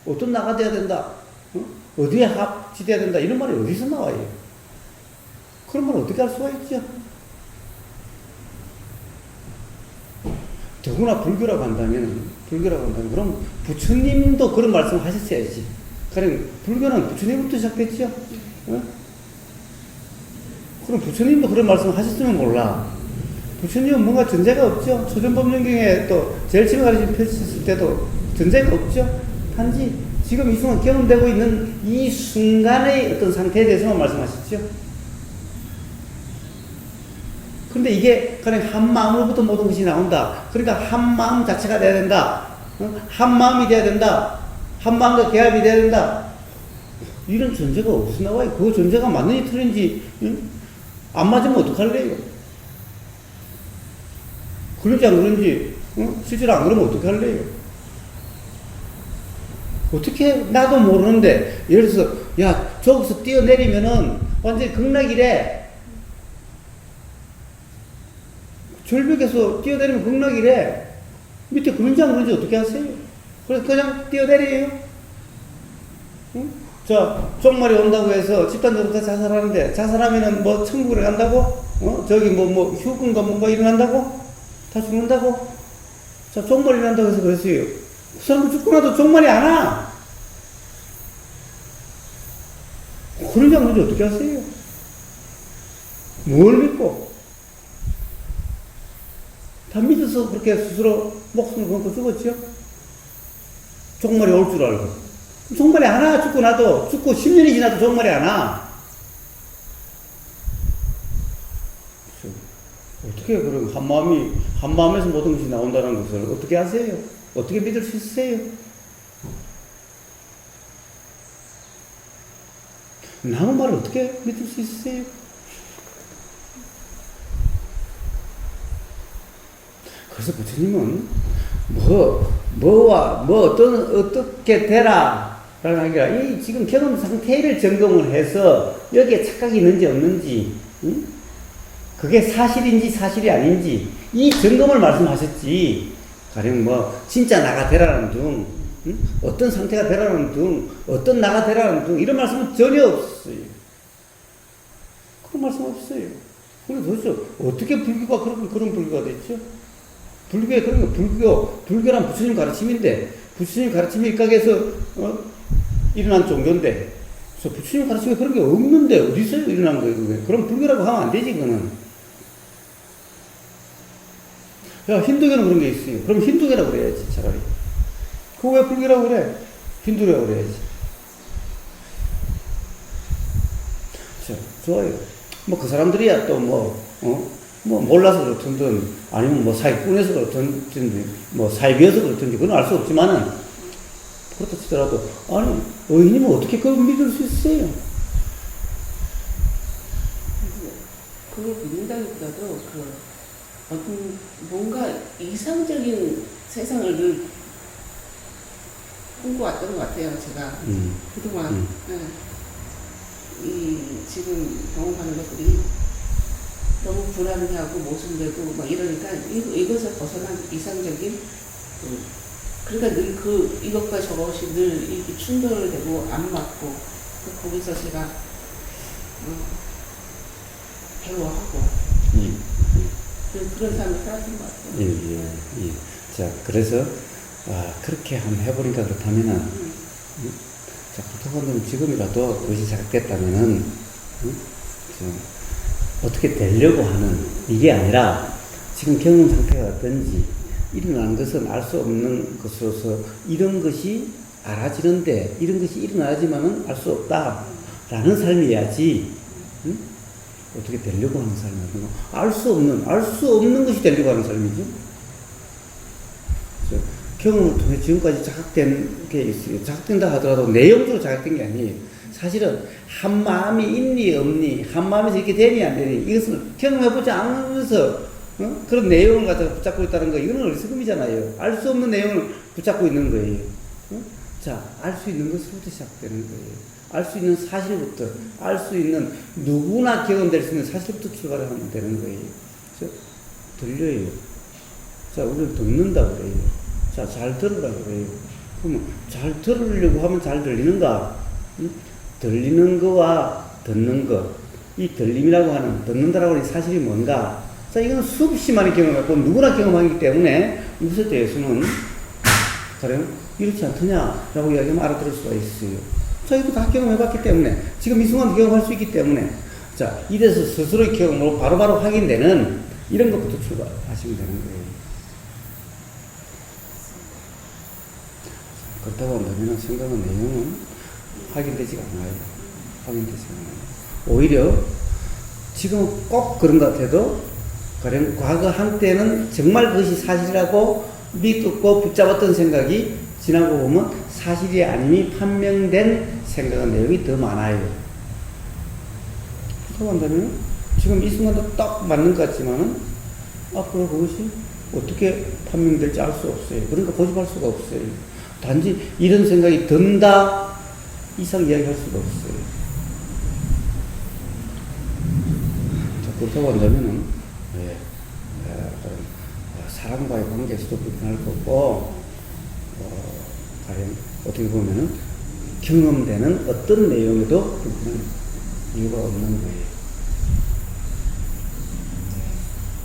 어떤 나가 돼야 된다. 어디에 합치돼야 된다. 이런 말이 어디서 나와요? 그런 말 어떻게 할 수가 있죠? 더구나 불교라고 한다면 그럼 부처님도 그런 말씀을 하셨어야지. 그럼 불교는 부처님부터 시작됐죠? 그럼 부처님도 그런 말씀을 하셨으면 몰라. 부처님은 뭔가 전제가 없죠. 초전법륜경에 또 제일 처음에 가르침 펼쳤을 때도 전제가 없죠. 단지 지금 이 순간 경험되고 있는 이 순간의 어떤 상태에 대해서만 말씀하셨죠. 근데 이게 그냥 한 마음으로부터 모든 것이 나온다. 그러니까 한 마음 자체가 돼야 된다. 한 마음이 돼야 된다. 한 마음과 개합이 돼야 된다. 이런 전제가 어디서 나와요? 그 전제가 맞는지 틀린지 안 맞으면 어떡할래요? 그런지 안 그런지 실제로 안 그러면 어떡할래요? 어떻게 나도 모르는데 예를 들어서 야 저기서 뛰어내리면은 완전히 극락이래. 절벽에서 뛰어내리면 극락이래. 밑에 그런지 안 그런지 어떻게 하세요? 그래서 그냥 뛰어내려요. 응? 자, 쪽말이 온다고 해서 집단적으로 다 자살하는데, 자살하면은 뭐 천국에 간다고? 저기 휴근가 뭔가 일어난다고? 다 죽는다고? 자, 쪽말이 난다고 해서 그랬어요. 그 사람은 죽고 나도 쪽말이 안 와. 그런지 안 그런지 어떻게 하세요? 뭘 믿고? 다 믿어서 그렇게 스스로 목숨을 걸고 죽었죠? 종말이 올 줄 알고. 종말이 안 와, 죽고 나도. 죽고 10년이 지나도 종말이 안 와. 어떻게 그런 한마음에서 모든 것이 나온다는 것을 어떻게 아세요? 어떻게 믿을 수 있으세요? 남의 말을 어떻게 믿을 수 있으세요? 그래서 부처님은 어떻게 되라 라는 게 아니라 이 지금 경험 상태를 점검을 해서 여기에 착각이 있는지 없는지 그게 사실인지 사실이 아닌지 이 점검을 말씀하셨지. 가령 진짜 나가 되라는 등 어떤 상태가 되라는 등 어떤 나가 되라는 등 이런 말씀은 전혀 없어요. 그런 말씀 없어요. 그래서 도대체 어떻게 불교가 그런 불교가 됐죠? 불교에 그런 거, 불교란 부처님 가르침인데, 부처님 가르침이 일각에서, 일어난 종교인데, 그래서 부처님 가르침에 그런 게 없는데 어디서 일어난 거예요, 그게? 그럼 불교라고 하면 안 되지, 그거는. 야, 힌두교는 그런 게 있어요. 그럼 힌두교라고 그래야지, 차라리. 그거 왜 불교라고 그래? 힌두교라고 그래야지. 자, 좋아요. 뭐 그 사람들이야 또 뭐 몰라서 그렇든지 아니면 뭐 사기꾼에서 그렇든지 뭐 사이비여서 그렇든지 그건 알 수 없지만은 그렇다 치더라도 아니 의인이면 어떻게 그걸 믿을 수 있어요? 그걸 믿는다기보다도 어떤 뭔가 이상적인 세상을 늘 꿈꿔왔던 것 같아요, 제가. 그동안. 네. 지금 경험하는 것들이 너무 불안해하고 모순되고 막 이러니까 이것을 벗어난 이상적인 그러니까 늘 이것과 저것이 늘 이렇게 충돌되고 안 맞고 거기서 제가 배워하고 그런 삶을 살았던 것 같아요. 예. 자, 그래서 그렇게 한번 해보니까 그렇다면은 자, 부탁한다면 지금이라도 그것이 시작됐다면은 어떻게 되려고 하는 이게 아니라 지금 경험 상태가 어떤지 일어나는 것은 알 수 없는 것으로서 이런 것이 알아지는데 이런 것이 일어나지만은 알 수 없다라는 삶이야지. 어떻게 되려고 하는 삶이 아니고 알 수 없는 것이 되려고 하는 삶이죠. 경험을 통해 지금까지 자각된 게 있어요. 자각된다 하더라도 내용적으로 자각된 게 아니에요. 사실은 한 마음이 있니 없니, 한 마음에서 이렇게 되니 안 되니, 이것을 경험해보지 않으면서 그런 내용을 갖다가 붙잡고 있다는 거, 이거는 어리석음이잖아요. 알 수 없는 내용을 붙잡고 있는 거예요. 자, 알 수 있는 것부터 시작되는 거예요. 알 수 있는 사실부터, 알 수 있는 누구나 경험될 수 있는 사실부터 출발하면 되는 거예요. 그래서 들려요. 자, 우리는 듣는다 그래요. 자, 잘 들으라 그래요. 그러면 잘 들으려고 하면 잘 들리는가? 들리는 거와 듣는 것, 이 들림이라고 하는, 듣는다라고 하는 사실이 뭔가? 자, 이거는 수없이 많이 경험했고, 누구나 경험하기 때문에, 이것에 대해서는, 가령, 이렇지 않더냐라고 이야기하면 알아들을 수가 있어요. 자, 이거 다 경험해봤기 때문에, 지금 이 순간 경험할 수 있기 때문에, 자, 이래서 스스로의 경험으로 바로바로 확인되는 이런 것부터 출발하시면 되는 거예요. 그렇다고 한다면 생각은 내용은 확인되지가 않아요. 오히려 지금 꼭 그런 것 같아도 가령 과거 한때는 정말 그것이 사실이라고 믿고 붙잡았던 생각이 지나고 보면 사실이 아님이 판명된 생각의 내용이 더 많아요. 그렇다고 한다면 지금 이 순간도 딱 맞는 것 같지만은 앞으로 그것이 어떻게 판명될지 알 수 없어요. 그러니까 고집할 수가 없어요. 단지 이런 생각이 든다 이상 이야기할 수가 없어요. 자, 그렇다고 한다면은 사람과의 관계에서도 불편할 거고 가령 어떻게 보면은 경험되는 어떤 내용에도 불편한 이유가 없는 거예요.